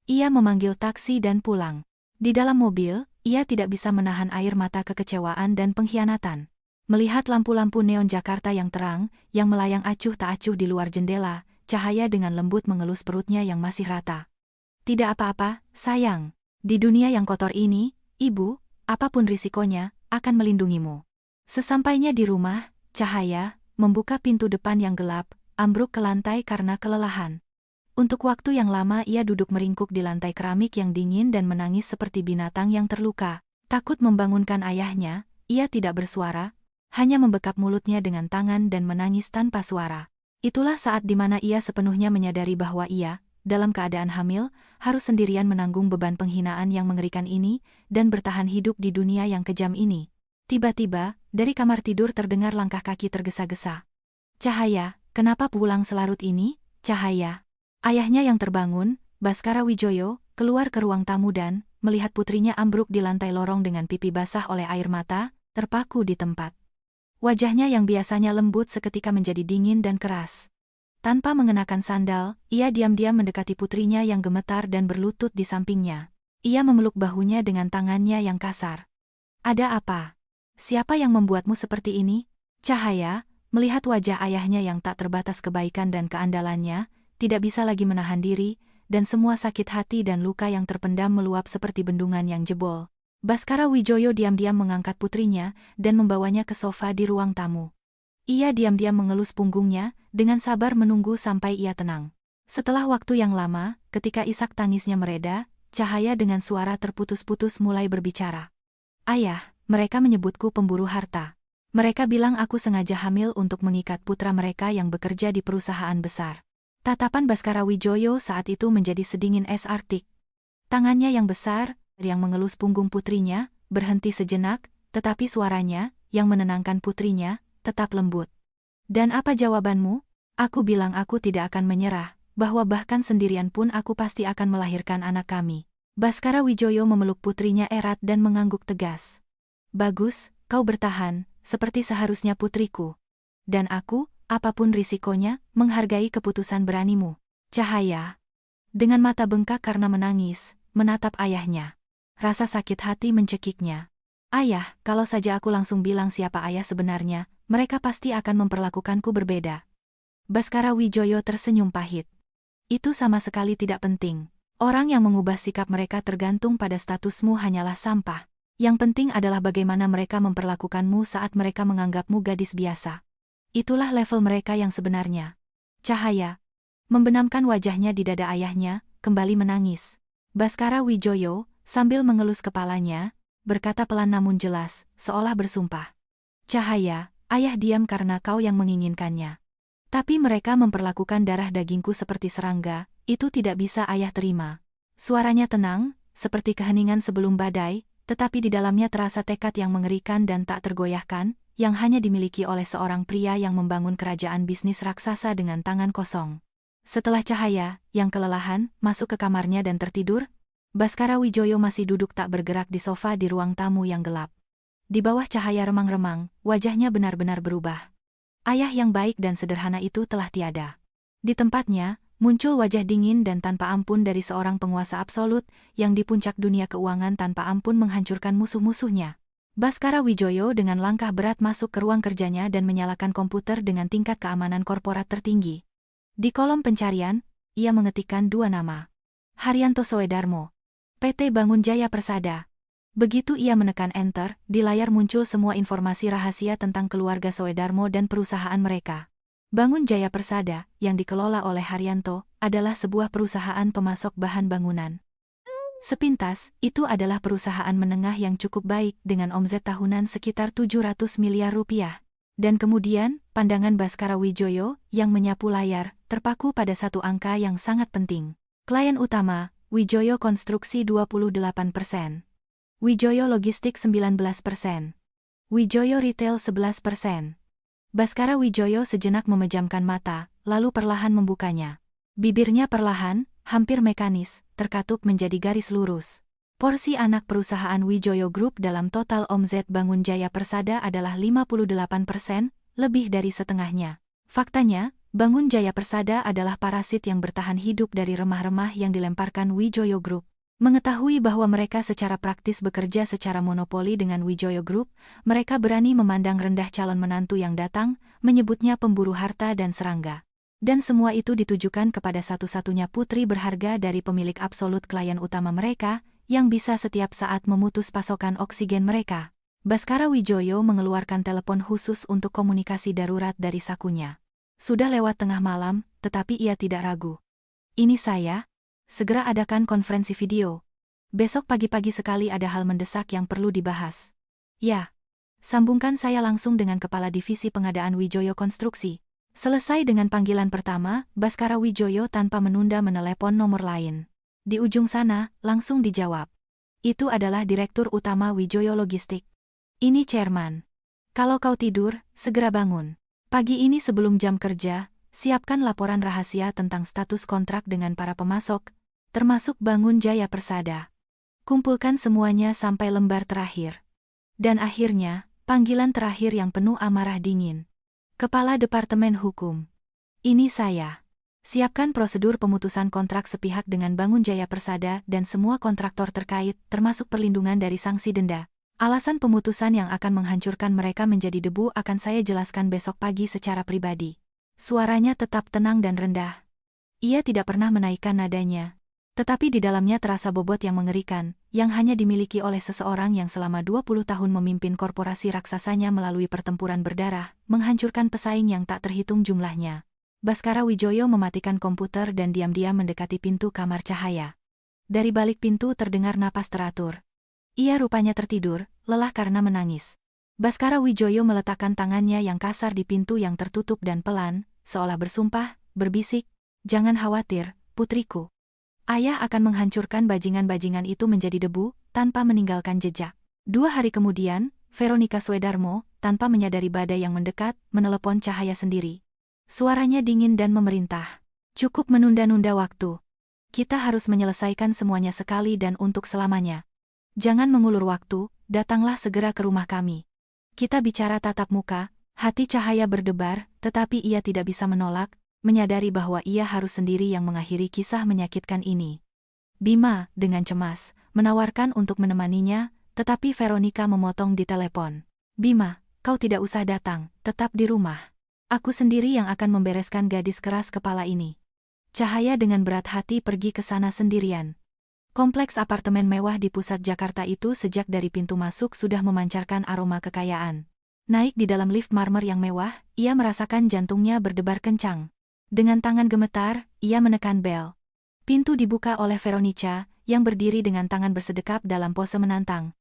Ia memanggil taksi dan pulang. Di dalam mobil, ia tidak bisa menahan air mata kekecewaan dan pengkhianatan. Melihat lampu-lampu neon Jakarta yang terang, yang melayang acuh tak acuh di luar jendela, Cahaya dengan lembut mengelus perutnya yang masih rata. Tidak apa-apa, sayang. Di dunia yang kotor ini, ibu, apapun risikonya, akan melindungimu. Sesampainya di rumah, Cahaya membuka pintu depan yang gelap, ambruk ke lantai karena kelelahan. Untuk waktu yang lama ia duduk meringkuk di lantai keramik yang dingin dan menangis seperti binatang yang terluka. Takut membangunkan ayahnya, ia tidak bersuara, hanya membekap mulutnya dengan tangan dan menangis tanpa suara. Itulah saat di mana ia sepenuhnya menyadari bahwa ia, dalam keadaan hamil, harus sendirian menanggung beban penghinaan yang mengerikan ini, dan bertahan hidup di dunia yang kejam ini. Tiba-tiba, dari kamar tidur terdengar langkah kaki tergesa-gesa. Cahaya, kenapa pulang selarut ini, Cahaya? Ayahnya yang terbangun, Baskara Wijoyo, keluar ke ruang tamu dan, melihat putrinya ambruk di lantai lorong dengan pipi basah oleh air mata, terpaku di tempat. Wajahnya yang biasanya lembut seketika menjadi dingin dan keras. Tanpa mengenakan sandal, ia diam-diam mendekati putrinya yang gemetar dan berlutut di sampingnya. Ia memeluk bahunya dengan tangannya yang kasar. Ada apa? Siapa yang membuatmu seperti ini? Cahaya, melihat wajah ayahnya yang tak terbatas kebaikan dan keandalannya, tidak bisa lagi menahan diri, dan semua sakit hati dan luka yang terpendam meluap seperti bendungan yang jebol. Baskara Wijoyo diam-diam mengangkat putrinya dan membawanya ke sofa di ruang tamu. Ia diam-diam mengelus punggungnya, dengan sabar menunggu sampai ia tenang. Setelah waktu yang lama, ketika isak tangisnya mereda, Cahaya dengan suara terputus-putus mulai berbicara. Ayah, mereka menyebutku pemburu harta. Mereka bilang aku sengaja hamil untuk mengikat putra mereka yang bekerja di perusahaan besar. Tatapan Baskara Wijoyo saat itu menjadi sedingin es Arktik. Tangannya yang besar, yang mengelus punggung putrinya, berhenti sejenak, tetapi suaranya, yang menenangkan putrinya, tetap lembut. Dan apa jawabanmu? Aku bilang aku tidak akan menyerah, bahwa bahkan sendirian pun aku pasti akan melahirkan anak kami. Baskara Wijoyo memeluk putrinya erat dan mengangguk tegas. Bagus, kau bertahan, seperti seharusnya putriku. Dan aku, apapun risikonya, menghargai keputusan beranimu. Cahaya, dengan mata bengkak karena menangis, menatap ayahnya. Rasa sakit hati mencekiknya. Ayah, kalau saja aku langsung bilang siapa ayah sebenarnya, mereka pasti akan memperlakukanku berbeda. Baskara Wijoyo tersenyum pahit. Itu sama sekali tidak penting. Orang yang mengubah sikap mereka tergantung pada statusmu hanyalah sampah. Yang penting adalah bagaimana mereka memperlakukanmu saat mereka menganggapmu gadis biasa. Itulah level mereka yang sebenarnya. Cahaya membenamkan wajahnya di dada ayahnya, kembali menangis. Baskara Wijoyo, sambil mengelus kepalanya, berkata pelan namun jelas, seolah bersumpah. Cahaya, ayah diam karena kau yang menginginkannya. Tapi mereka memperlakukan darah dagingku seperti serangga, itu tidak bisa ayah terima. Suaranya tenang, seperti keheningan sebelum badai, tetapi di dalamnya terasa tekad yang mengerikan dan tak tergoyahkan, yang hanya dimiliki oleh seorang pria yang membangun kerajaan bisnis raksasa dengan tangan kosong. Setelah Cahaya, yang kelelahan, masuk ke kamarnya dan tertidur, Baskara Wijoyo masih duduk tak bergerak di sofa di ruang tamu yang gelap. Di bawah cahaya remang-remang, wajahnya benar-benar berubah. Ayah yang baik dan sederhana itu telah tiada. Di tempatnya, muncul wajah dingin dan tanpa ampun dari seorang penguasa absolut, yang di puncak dunia keuangan tanpa ampun menghancurkan musuh-musuhnya. Baskara Wijoyo dengan langkah berat masuk ke ruang kerjanya dan menyalakan komputer dengan tingkat keamanan korporat tertinggi. Di kolom pencarian, ia mengetikkan dua nama. Haryanto Soedarmo, PT Bangun Jaya Persada. Begitu ia menekan enter, di layar muncul semua informasi rahasia tentang keluarga Soedarmo dan perusahaan mereka. Bangun Jaya Persada, yang dikelola oleh Haryanto, adalah sebuah perusahaan pemasok bahan bangunan. Sepintas, itu adalah perusahaan menengah yang cukup baik dengan omzet tahunan sekitar 700 miliar rupiah. Dan kemudian, pandangan Baskara Wijoyo, yang menyapu layar, terpaku pada satu angka yang sangat penting. Klien utama, Wijoyo Konstruksi 28%. Wijoyo Logistik 19%. Wijoyo Retail 11%. Baskara Wijoyo sejenak memejamkan mata, lalu perlahan membukanya. Bibirnya perlahan, hampir mekanis, terkatup menjadi garis lurus. Porsi anak perusahaan Wijoyo Group dalam total omzet Bangun Jaya Persada adalah 58%, lebih dari setengahnya. Faktanya, Bangun Jaya Persada adalah parasit yang bertahan hidup dari remah-remah yang dilemparkan Wijoyo Group. Mengetahui bahwa mereka secara praktis bekerja secara monopoli dengan Wijoyo Group, mereka berani memandang rendah calon menantu yang datang, menyebutnya pemburu harta dan serangga. Dan semua itu ditujukan kepada satu-satunya putri berharga dari pemilik absolut klien utama mereka, yang bisa setiap saat memutus pasokan oksigen mereka. Baskara Wijoyo mengeluarkan telepon khusus untuk komunikasi darurat dari sakunya. Sudah lewat tengah malam, tetapi ia tidak ragu. Ini saya. Segera adakan konferensi video. Besok pagi-pagi sekali ada hal mendesak yang perlu dibahas. Ya. Sambungkan saya langsung dengan Kepala Divisi Pengadaan Wijoyo Konstruksi. Selesai dengan panggilan pertama, Baskara Wijoyo tanpa menunda menelepon nomor lain. Di ujung sana, langsung dijawab. Itu adalah Direktur Utama Wijoyo Logistik. Ini Chairman. Kalau kau tidur, segera bangun. Pagi ini sebelum jam kerja, siapkan laporan rahasia tentang status kontrak dengan para pemasok, termasuk Bangun Jaya Persada. Kumpulkan semuanya sampai lembar terakhir. Dan akhirnya, panggilan terakhir yang penuh amarah dingin. Kepala Departemen Hukum. Ini saya. Siapkan prosedur pemutusan kontrak sepihak dengan Bangun Jaya Persada dan semua kontraktor terkait, termasuk perlindungan dari sanksi denda. Alasan pemutusan yang akan menghancurkan mereka menjadi debu akan saya jelaskan besok pagi secara pribadi. Suaranya tetap tenang dan rendah. Ia tidak pernah menaikkan nadanya. Tetapi di dalamnya terasa bobot yang mengerikan, yang hanya dimiliki oleh seseorang yang selama 20 tahun memimpin korporasi raksasanya melalui pertempuran berdarah, menghancurkan pesaing yang tak terhitung jumlahnya. Baskara Wijoyo mematikan komputer dan diam-diam mendekati pintu kamar Cahaya. Dari balik pintu terdengar napas teratur. Ia rupanya tertidur, lelah karena menangis. Baskara Wijoyo meletakkan tangannya yang kasar di pintu yang tertutup dan pelan, seolah bersumpah, berbisik, "Jangan khawatir, putriku. Ayah akan menghancurkan bajingan-bajingan itu menjadi debu, tanpa meninggalkan jejak." 2 hari kemudian, Veronica Soedarmo, tanpa menyadari badai yang mendekat, menelepon Cahaya sendiri. Suaranya dingin dan memerintah. "Cukup menunda-nunda waktu. Kita harus menyelesaikan semuanya sekali dan untuk selamanya. Jangan mengulur waktu, datanglah segera ke rumah kami. Kita bicara tatap muka." Hati Cahaya berdebar, tetapi ia tidak bisa menolak, menyadari bahwa ia harus sendiri yang mengakhiri kisah menyakitkan ini. Bima, dengan cemas, menawarkan untuk menemaninya, tetapi Veronica memotong di telepon. "Bima, kau tidak usah datang, tetap di rumah. Aku sendiri yang akan membereskan gadis keras kepala ini." Cahaya dengan berat hati pergi ke sana sendirian. Kompleks apartemen mewah di pusat Jakarta itu sejak dari pintu masuk sudah memancarkan aroma kekayaan. Naik di dalam lift marmer yang mewah, ia merasakan jantungnya berdebar kencang. Dengan tangan gemetar, ia menekan bel. Pintu dibuka oleh Veronica, yang berdiri dengan tangan bersedekap dalam pose menantang.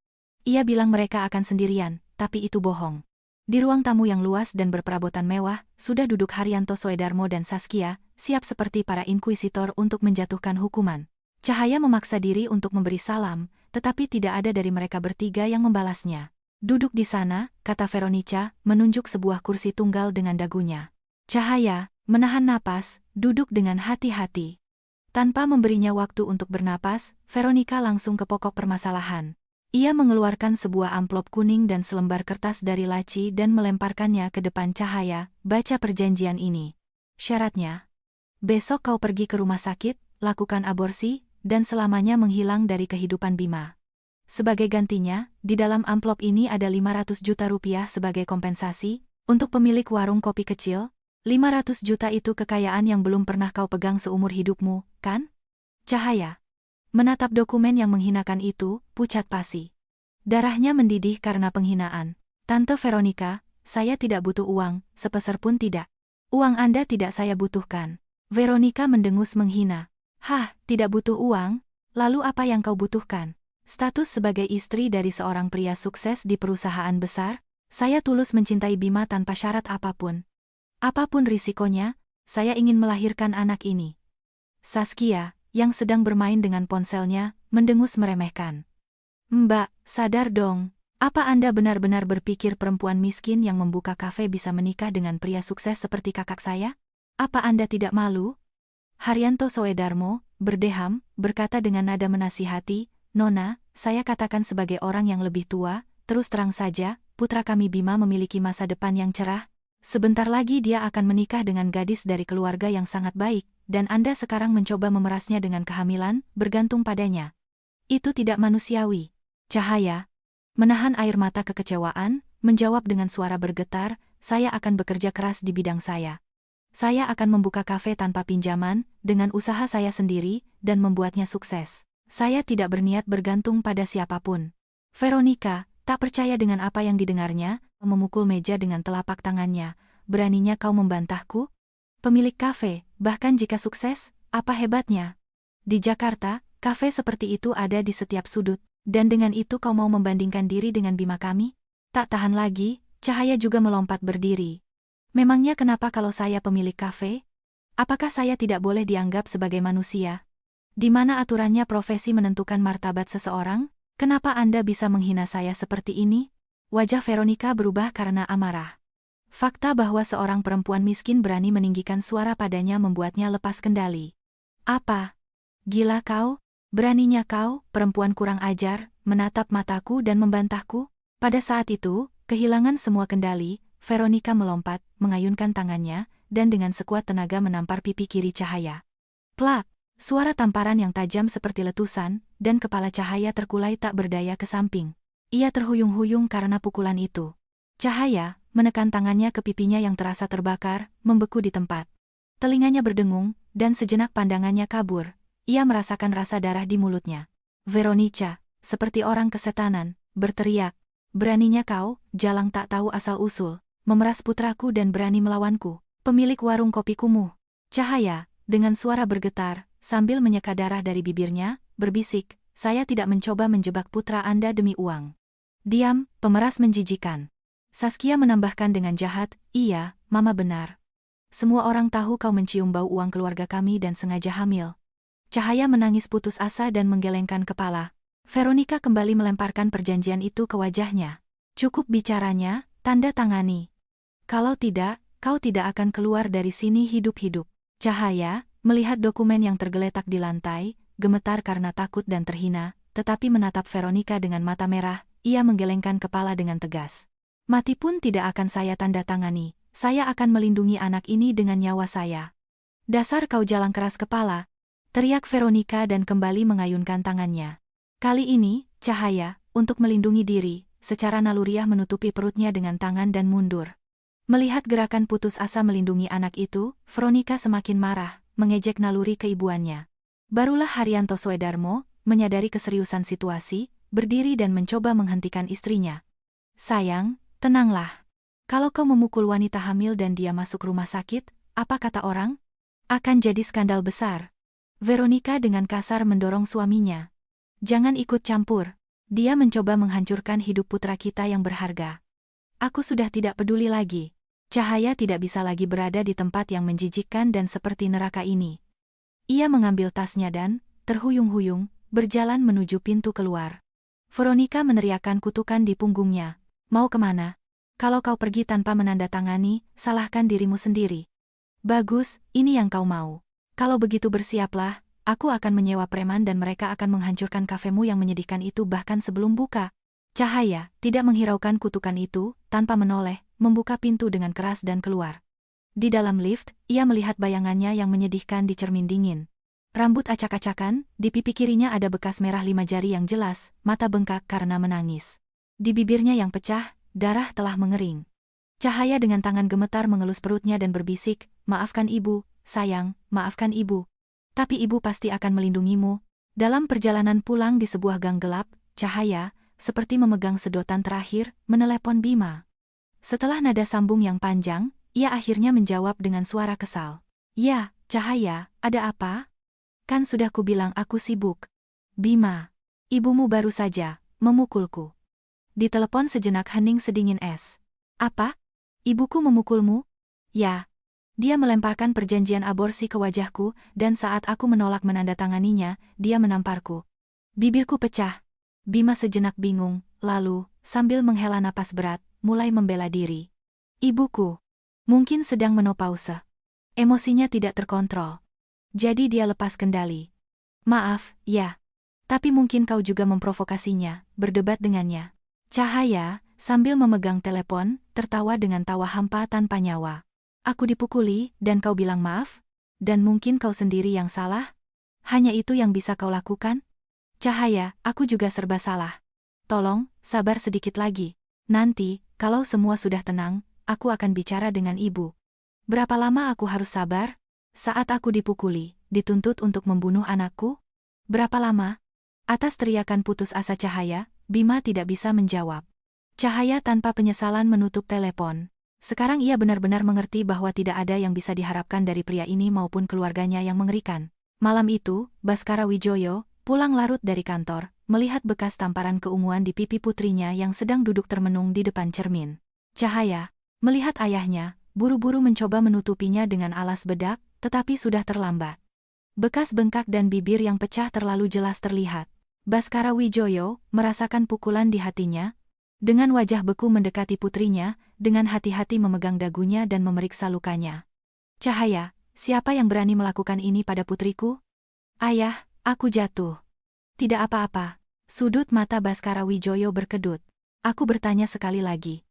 Ia bilang mereka akan sendirian, tapi itu bohong. Di ruang tamu yang luas dan berperabotan mewah, sudah duduk Haryanto Soedarmo dan Saskia, siap seperti para inkuisitor untuk menjatuhkan hukuman. Cahaya memaksa diri untuk memberi salam, tetapi tidak ada dari mereka bertiga yang membalasnya. Duduk di sana, kata Veronica, menunjuk sebuah kursi tunggal dengan dagunya. Cahaya, menahan napas, duduk dengan hati-hati. Tanpa memberinya waktu untuk bernapas, Veronica langsung ke pokok permasalahan. Ia mengeluarkan sebuah amplop kuning dan selembar kertas dari laci dan melemparkannya ke depan Cahaya. Baca perjanjian ini. Syaratnya, besok kau pergi ke rumah sakit, lakukan aborsi, dan selamanya menghilang dari kehidupan Bima. Sebagai gantinya, di dalam amplop ini ada 500 juta rupiah sebagai kompensasi. Untuk pemilik warung kopi kecil, 500 juta itu kekayaan yang belum pernah kau pegang seumur hidupmu, kan? Cahaya menatap dokumen yang menghinakan itu, pucat pasi. Darahnya mendidih karena penghinaan. Tante Veronica, saya tidak butuh uang, sepeser pun tidak. Uang Anda tidak saya butuhkan. Veronica mendengus menghina. Hah, tidak butuh uang? Lalu apa yang kau butuhkan? Status sebagai istri dari seorang pria sukses di perusahaan besar? Saya tulus mencintai Bima tanpa syarat apapun. Apapun risikonya, saya ingin melahirkan anak ini. Saskia, yang sedang bermain dengan ponselnya, mendengus meremehkan. Mbak, sadar dong. Apa Anda benar-benar berpikir perempuan miskin yang membuka kafe bisa menikah dengan pria sukses seperti kakak saya? Apa Anda tidak malu? Haryanto Soedarmo, berdeham, berkata dengan nada menasihati, Nona, saya katakan sebagai orang yang lebih tua, terus terang saja, putra kami Bima memiliki masa depan yang cerah. Sebentar lagi dia akan menikah dengan gadis dari keluarga yang sangat baik, dan Anda sekarang mencoba memerasnya dengan kehamilan, bergantung padanya. Itu tidak manusiawi. Cahaya menahan air mata kekecewaan, menjawab dengan suara bergetar, saya akan bekerja keras di bidang saya. Saya akan membuka kafe tanpa pinjaman, dengan usaha saya sendiri, dan membuatnya sukses. Saya tidak berniat bergantung pada siapapun. Veronica, tak percaya dengan apa yang didengarnya, memukul meja dengan telapak tangannya. Beraninya kau membantahku? Pemilik kafe, bahkan jika sukses, apa hebatnya? Di Jakarta, kafe seperti itu ada di setiap sudut, dan dengan itu kau mau membandingkan diri dengan Bima kami? Tak tahan lagi, Cahaya juga melompat berdiri. Memangnya kenapa kalau saya pemilik kafe? Apakah saya tidak boleh dianggap sebagai manusia? Di mana aturannya profesi menentukan martabat seseorang? Kenapa Anda bisa menghina saya seperti ini? Wajah Veronica berubah karena amarah. Fakta bahwa seorang perempuan miskin berani meninggikan suara padanya membuatnya lepas kendali. Apa? Gila kau? Beraninya kau, perempuan kurang ajar, menatap mataku dan membantahku? Pada saat itu, kehilangan semua kendali, Veronica melompat, mengayunkan tangannya, dan dengan sekuat tenaga menampar pipi kiri Cahaya. Plak! Suara tamparan yang tajam seperti letusan, dan kepala Cahaya terkulai tak berdaya ke samping. Ia terhuyung-huyung karena pukulan itu. Cahaya menekan tangannya ke pipinya yang terasa terbakar, membeku di tempat. Telinganya berdengung, dan sejenak pandangannya kabur. Ia merasakan rasa darah di mulutnya. Veronica, seperti orang kesetanan, berteriak. Beraninya kau, jalang tak tahu asal-usul, memeras putraku dan berani melawanku, pemilik warung kopi kumuh. Cahaya, dengan suara bergetar, sambil menyeka darah dari bibirnya, berbisik, saya tidak mencoba menjebak putra Anda demi uang. Diam, pemeras menjijikan. Saskia menambahkan dengan jahat, iya, Mama benar. Semua orang tahu kau mencium bau uang keluarga kami dan sengaja hamil. Cahaya menangis putus asa dan menggelengkan kepala. Veronica kembali melemparkan perjanjian itu ke wajahnya. Cukup bicaranya, tanda tangani. Kalau tidak, kau tidak akan keluar dari sini hidup-hidup. Cahaya, melihat dokumen yang tergeletak di lantai, gemetar karena takut dan terhina, tetapi menatap Veronica dengan mata merah, ia menggelengkan kepala dengan tegas. Mati pun tidak akan saya tanda tangani, saya akan melindungi anak ini dengan nyawa saya. Dasar kau jalang keras kepala, teriak Veronica dan kembali mengayunkan tangannya. Kali ini, Cahaya, untuk melindungi diri, secara naluriah menutupi perutnya dengan tangan dan mundur. Melihat gerakan putus asa melindungi anak itu, Veronica semakin marah, mengejek naluri keibuannya. Barulah Haryanto Soedarmo, menyadari keseriusan situasi, berdiri dan mencoba menghentikan istrinya. Sayang, tenanglah. Kalau kau memukul wanita hamil dan dia masuk rumah sakit, apa kata orang? Akan jadi skandal besar. Veronica dengan kasar mendorong suaminya. Jangan ikut campur. Dia mencoba menghancurkan hidup putra kita yang berharga. Aku sudah tidak peduli lagi. Cahaya tidak bisa lagi berada di tempat yang menjijikkan dan seperti neraka ini. Ia mengambil tasnya dan, terhuyung-huyung, berjalan menuju pintu keluar. Veronica meneriakkan kutukan di punggungnya. Mau kemana? Kalau kau pergi tanpa menandatangani, salahkan dirimu sendiri. Bagus, ini yang kau mau. Kalau begitu bersiaplah, aku akan menyewa preman dan mereka akan menghancurkan kafemu yang menyedihkan itu bahkan sebelum buka. Cahaya, tidak menghiraukan kutukan itu, tanpa menoleh, membuka pintu dengan keras dan keluar. Di dalam lift, ia melihat bayangannya yang menyedihkan di cermin dingin. Rambut acak-acakan, di pipi kirinya ada bekas merah 5 jari yang jelas, mata bengkak karena menangis. Di bibirnya yang pecah, darah telah mengering. Cahaya dengan tangan gemetar mengelus perutnya dan berbisik, "Maafkan ibu, sayang, maafkan ibu. Tapi ibu pasti akan melindungimu." Dalam perjalanan pulang di sebuah gang gelap, Cahaya, seperti memegang sedotan terakhir, menelepon Bima. Setelah nada sambung yang panjang, ia akhirnya menjawab dengan suara kesal. "Ya, Cahaya, ada apa? Kan sudah kubilang aku sibuk." "Bima, ibumu baru saja memukulku." Di telepon sejenak hening sedingin es. "Apa? Ibuku memukulmu?" "Ya." Dia melemparkan perjanjian aborsi ke wajahku, dan saat aku menolak menandatanganinya, dia menamparku. Bibirku pecah. Bima sejenak bingung, lalu, sambil menghela napas berat, mulai membela diri. "Ibuku." Mungkin sedang menopause. Emosinya tidak terkontrol. Jadi dia lepas kendali. "Maaf, ya. Tapi mungkin kau juga memprovokasinya," berdebat dengannya. Cahaya, sambil memegang telepon, tertawa dengan tawa hampa tanpa nyawa. "Aku dipukuli, dan kau bilang maaf? Dan mungkin kau sendiri yang salah? Hanya itu yang bisa kau lakukan?" "Cahaya, aku juga serba salah. Tolong, sabar sedikit lagi. Nanti, kalau semua sudah tenang, aku akan bicara dengan ibu." "Berapa lama aku harus sabar? Saat aku dipukuli, dituntut untuk membunuh anakku? Berapa lama?" Atas teriakan putus asa Cahaya, Bima tidak bisa menjawab. Cahaya tanpa penyesalan menutup telepon. Sekarang ia benar-benar mengerti bahwa tidak ada yang bisa diharapkan dari pria ini maupun keluarganya yang mengerikan. Malam itu, Baskara Wijoyo pulang larut dari kantor, melihat bekas tamparan keunguan di pipi putrinya yang sedang duduk termenung di depan cermin. Cahaya, melihat ayahnya, buru-buru mencoba menutupinya dengan alas bedak, tetapi sudah terlambat. Bekas bengkak dan bibir yang pecah terlalu jelas terlihat. Baskara Wijoyo merasakan pukulan di hatinya. Dengan wajah beku mendekati putrinya, dengan hati-hati memegang dagunya dan memeriksa lukanya. "Cahaya, siapa yang berani melakukan ini pada putriku?" "Ayah, aku jatuh." "Tidak apa-apa." Sudut mata Baskara Wijoyo berkedut. "Aku bertanya sekali lagi.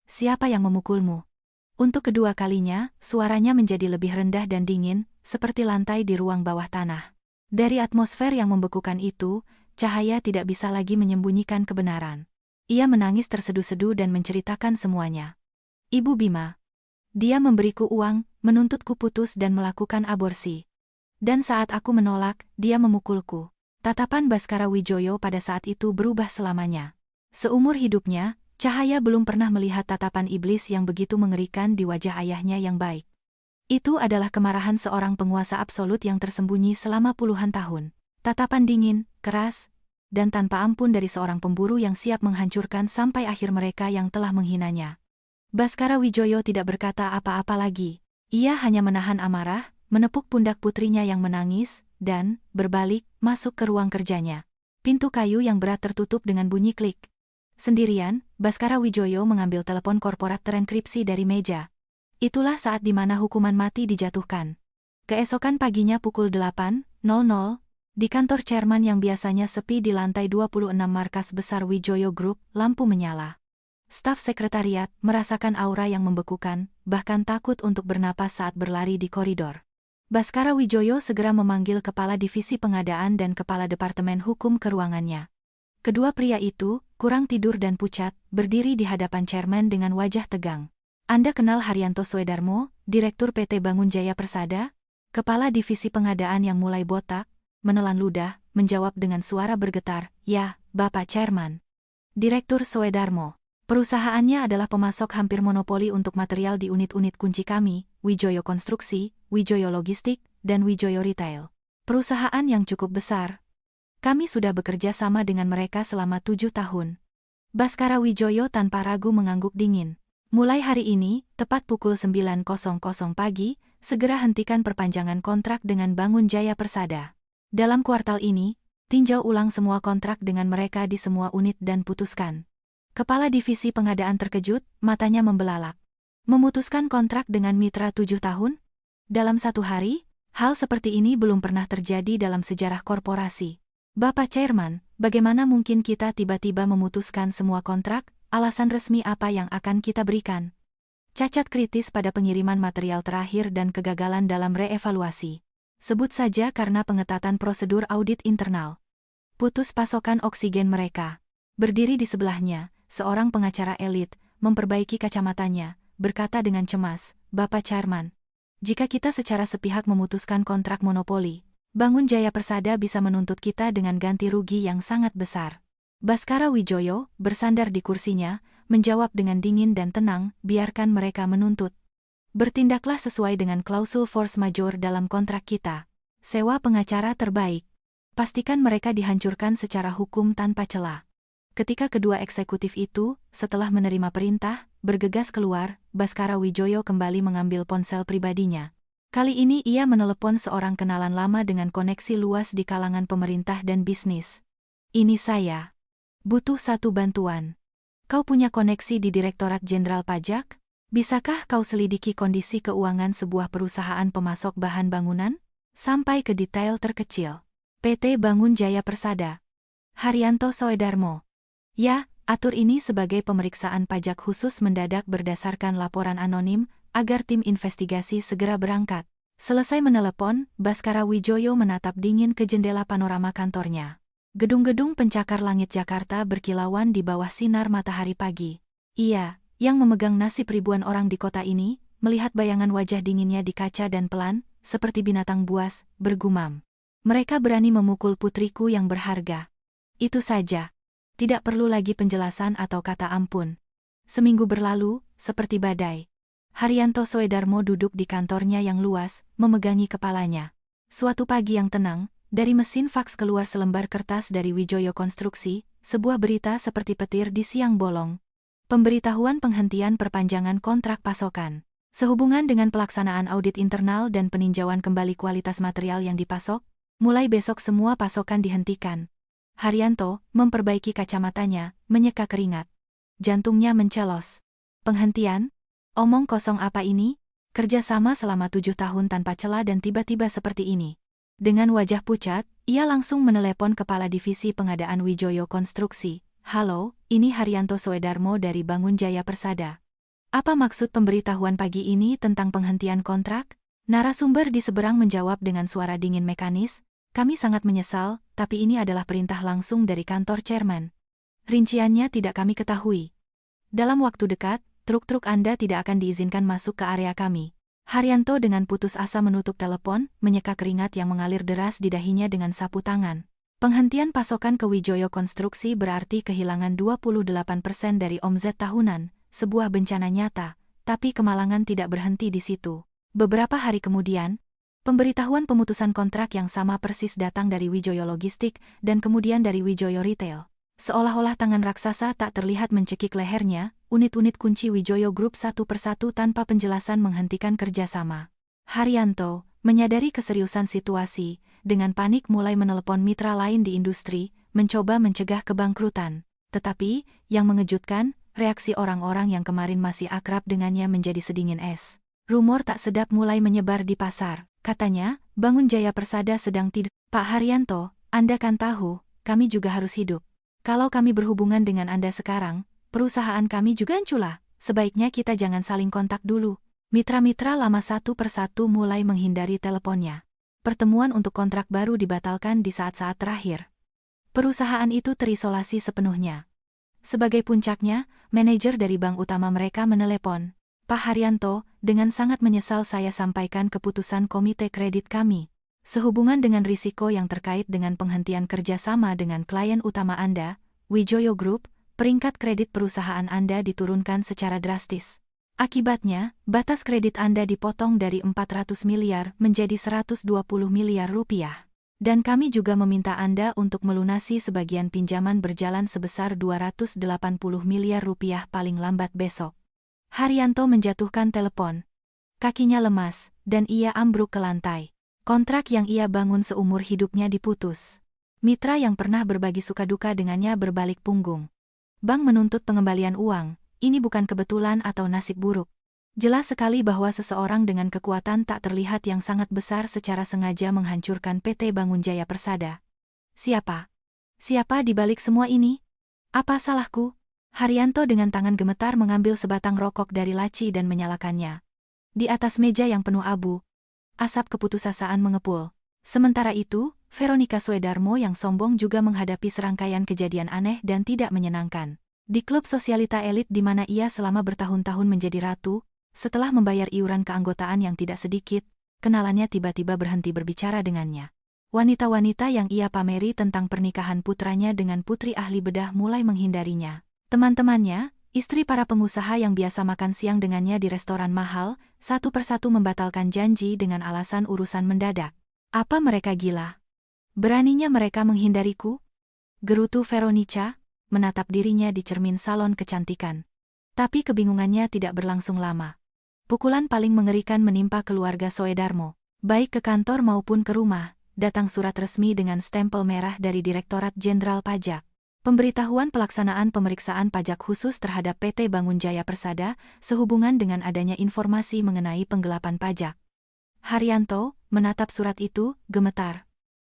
Siapa yang memukulmu?" Untuk kedua kalinya, suaranya menjadi lebih rendah dan dingin, seperti lantai di ruang bawah tanah. Dari atmosfer yang membekukan itu, Cahaya tidak bisa lagi menyembunyikan kebenaran. Ia menangis terseduh-seduh dan menceritakan semuanya. "Ibu Bima. Dia memberiku uang, menuntutku putus dan melakukan aborsi. Dan saat aku menolak, dia memukulku." Tatapan Baskara Wijoyo pada saat itu berubah selamanya. Seumur hidupnya, Cahaya belum pernah melihat tatapan iblis yang begitu mengerikan di wajah ayahnya yang baik. Itu adalah kemarahan seorang penguasa absolut yang tersembunyi selama puluhan tahun. Tatapan dingin, keras, dan tanpa ampun dari seorang pemburu yang siap menghancurkan sampai akhir mereka yang telah menghinanya. Baskara Wijoyo tidak berkata apa-apa lagi. Ia hanya menahan amarah, menepuk pundak putrinya yang menangis, dan, berbalik, masuk ke ruang kerjanya. Pintu kayu yang berat tertutup dengan bunyi klik. Sendirian, Baskara Wijoyo mengambil telepon korporat terenkripsi dari meja. Itulah saat di mana hukuman mati dijatuhkan. Keesokan paginya pukul 8.00, di kantor chairman yang biasanya sepi di lantai 26 markas besar Wijoyo Group, lampu menyala. Staf sekretariat merasakan aura yang membekukan, bahkan takut untuk bernapas saat berlari di koridor. Baskara Wijoyo segera memanggil kepala divisi pengadaan dan kepala departemen hukum ke ruangannya. Kedua pria itu, kurang tidur dan pucat, berdiri di hadapan chairman dengan wajah tegang. "Anda kenal Haryanto Swedarmo, Direktur PT Bangun Jaya Persada?" Kepala divisi pengadaan yang mulai botak, menelan ludah, menjawab dengan suara bergetar, "Ya, Bapak Chairman." "Direktur Swedarmo. Perusahaannya adalah pemasok hampir monopoli untuk material di unit-unit kunci kami, Wijoyo Konstruksi, Wijoyo Logistik, dan Wijoyo Retail. Perusahaan yang cukup besar. Kami sudah bekerja sama dengan mereka selama 7 tahun. Baskara Wijoyo tanpa ragu mengangguk dingin. Mulai hari ini, tepat pukul 9.00 pagi, segera hentikan perpanjangan kontrak dengan Bangun Jaya Persada. Dalam kuartal ini, tinjau ulang semua kontrak dengan mereka di semua unit dan putuskan. Kepala Divisi Pengadaan terkejut, matanya membelalak. Memutuskan kontrak dengan mitra 7 tahun? Dalam satu hari? Hal seperti ini belum pernah terjadi dalam sejarah korporasi. Bapak Chairman, bagaimana mungkin kita tiba-tiba memutuskan semua kontrak? Alasan resmi apa yang akan kita berikan? Cacat kritis pada pengiriman material terakhir dan kegagalan dalam reevaluasi. Sebut saja karena pengetatan prosedur audit internal. Putus pasokan oksigen mereka. Berdiri di sebelahnya, seorang pengacara elit, memperbaiki kacamatanya, berkata dengan cemas, Bapak Chairman, jika kita secara sepihak memutuskan kontrak monopoli, Bangun Jaya Persada bisa menuntut kita dengan ganti rugi yang sangat besar. Baskara Wijoyo, bersandar di kursinya, menjawab dengan dingin dan tenang, biarkan mereka menuntut. Bertindaklah sesuai dengan klausul force majeure dalam kontrak kita. Sewa pengacara terbaik. Pastikan mereka dihancurkan secara hukum tanpa celah. Ketika kedua eksekutif itu, setelah menerima perintah, bergegas keluar, Baskara Wijoyo kembali mengambil ponsel pribadinya. Kali ini ia menelepon seorang kenalan lama dengan koneksi luas di kalangan pemerintah dan bisnis. Ini saya. Butuh satu bantuan. Kau punya koneksi di Direktorat Jenderal Pajak? Bisakah kau selidiki kondisi keuangan sebuah perusahaan pemasok bahan bangunan? Sampai ke detail terkecil. PT Bangun Jaya Persada. Haryanto Soedarmo. Ya, atur ini sebagai pemeriksaan pajak khusus mendadak berdasarkan laporan anonim, agar tim investigasi segera berangkat. Selesai menelepon, Baskara Wijoyo menatap dingin ke jendela panorama kantornya. Gedung-gedung pencakar langit Jakarta berkilauan di bawah sinar matahari pagi. Ia, yang memegang nasib ribuan orang di kota ini, melihat bayangan wajah dinginnya di kaca dan pelan, seperti binatang buas, bergumam. Mereka berani memukul putriku yang berharga. Itu saja. Tidak perlu lagi penjelasan atau kata ampun. Seminggu berlalu, seperti badai. Haryanto Soedarmo duduk di kantornya yang luas, memegangi kepalanya. Suatu pagi yang tenang, dari mesin faks keluar selembar kertas dari Wijoyo Konstruksi, sebuah berita seperti petir di siang bolong. Pemberitahuan penghentian perpanjangan kontrak pasokan. Sehubungan dengan pelaksanaan audit internal dan peninjauan kembali kualitas material yang dipasok, mulai besok semua pasokan dihentikan. Haryanto memperbaiki kacamatanya, menyeka keringat. Jantungnya mencelos. Penghentian? Omong kosong apa ini? Kerjasama selama 7 tahun tanpa celah dan tiba-tiba seperti ini. Dengan wajah pucat, ia langsung menelepon Kepala Divisi Pengadaan Wijoyo Konstruksi. Halo, ini Haryanto Soedarmo dari Bangun Jaya Persada. Apa maksud pemberitahuan pagi ini tentang penghentian kontrak? Narasumber di seberang menjawab dengan suara dingin mekanis. Kami sangat menyesal, tapi ini adalah perintah langsung dari kantor chairman. Rinciannya tidak kami ketahui. Dalam waktu dekat, truk-truk Anda tidak akan diizinkan masuk ke area kami. Haryanto dengan putus asa menutup telepon, menyeka keringat yang mengalir deras di dahinya dengan sapu tangan. Penghentian pasokan ke Wijoyo Konstruksi berarti kehilangan 28% dari omzet tahunan, sebuah bencana nyata, tapi kemalangan tidak berhenti di situ. Beberapa hari kemudian, pemberitahuan pemutusan kontrak yang sama persis datang dari Wijoyo Logistik dan kemudian dari Wijoyo Retail. Seolah-olah tangan raksasa tak terlihat mencekik lehernya, unit-unit kunci Wijoyo Group satu persatu tanpa penjelasan menghentikan kerjasama. Haryanto, menyadari keseriusan situasi, dengan panik mulai menelepon mitra lain di industri, mencoba mencegah kebangkrutan. Tetapi, yang mengejutkan, reaksi orang-orang yang kemarin masih akrab dengannya menjadi sedingin es. Rumor tak sedap mulai menyebar di pasar. Katanya, Bangun Jaya Persada sedang tidur. Pak Haryanto, Anda kan tahu, kami juga harus hidup. Kalau kami berhubungan dengan Anda sekarang, perusahaan kami juga hancur. Sebaiknya kita jangan saling kontak dulu. Mitra-mitra lama satu persatu mulai menghindari teleponnya. Pertemuan untuk kontrak baru dibatalkan di saat-saat terakhir. Perusahaan itu terisolasi sepenuhnya. Sebagai puncaknya, manajer dari bank utama mereka menelepon. Pak Haryanto, dengan sangat menyesal saya sampaikan keputusan komite kredit kami. Sehubungan dengan risiko yang terkait dengan penghentian kerjasama dengan klien utama Anda, Wijoyo Group, peringkat kredit perusahaan Anda diturunkan secara drastis. Akibatnya, batas kredit Anda dipotong dari 400 miliar menjadi 120 miliar rupiah. Dan kami juga meminta Anda untuk melunasi sebagian pinjaman berjalan sebesar 280 miliar rupiah paling lambat besok. Haryanto menjatuhkan telepon. Kakinya lemas, dan ia ambruk ke lantai. Kontrak yang ia bangun seumur hidupnya diputus. Mitra yang pernah berbagi suka duka dengannya berbalik punggung. Bank menuntut pengembalian uang, ini bukan kebetulan atau nasib buruk. Jelas sekali bahwa seseorang dengan kekuatan tak terlihat yang sangat besar secara sengaja menghancurkan PT Bangun Jaya Persada. Siapa? Siapa di balik semua ini? Apa salahku? Haryanto dengan tangan gemetar mengambil sebatang rokok dari laci dan menyalakannya. Di atas meja yang penuh abu, asap keputusasaan mengepul. Sementara itu, Veronica Swedarmo yang sombong juga menghadapi serangkaian kejadian aneh dan tidak menyenangkan. Di klub sosialita elit di mana ia selama bertahun-tahun menjadi ratu, setelah membayar iuran keanggotaan yang tidak sedikit, kenalannya tiba-tiba berhenti berbicara dengannya. Wanita-wanita yang ia pameri tentang pernikahan putranya dengan putri ahli bedah mulai menghindarinya. Teman-temannya, istri para pengusaha yang biasa makan siang dengannya di restoran mahal, satu persatu membatalkan janji dengan alasan urusan mendadak. Apa mereka gila? Beraninya mereka menghindariku? Gerutu Veronica, menatap dirinya di cermin salon kecantikan. Tapi kebingungannya tidak berlangsung lama. Pukulan paling mengerikan menimpa keluarga Swedarmo. Baik ke kantor maupun ke rumah, datang surat resmi dengan stempel merah dari Direktorat Jenderal Pajak. Pemberitahuan pelaksanaan pemeriksaan pajak khusus terhadap PT Bangun Jaya Persada sehubungan dengan adanya informasi mengenai penggelapan pajak. Haryanto menatap surat itu, gemetar.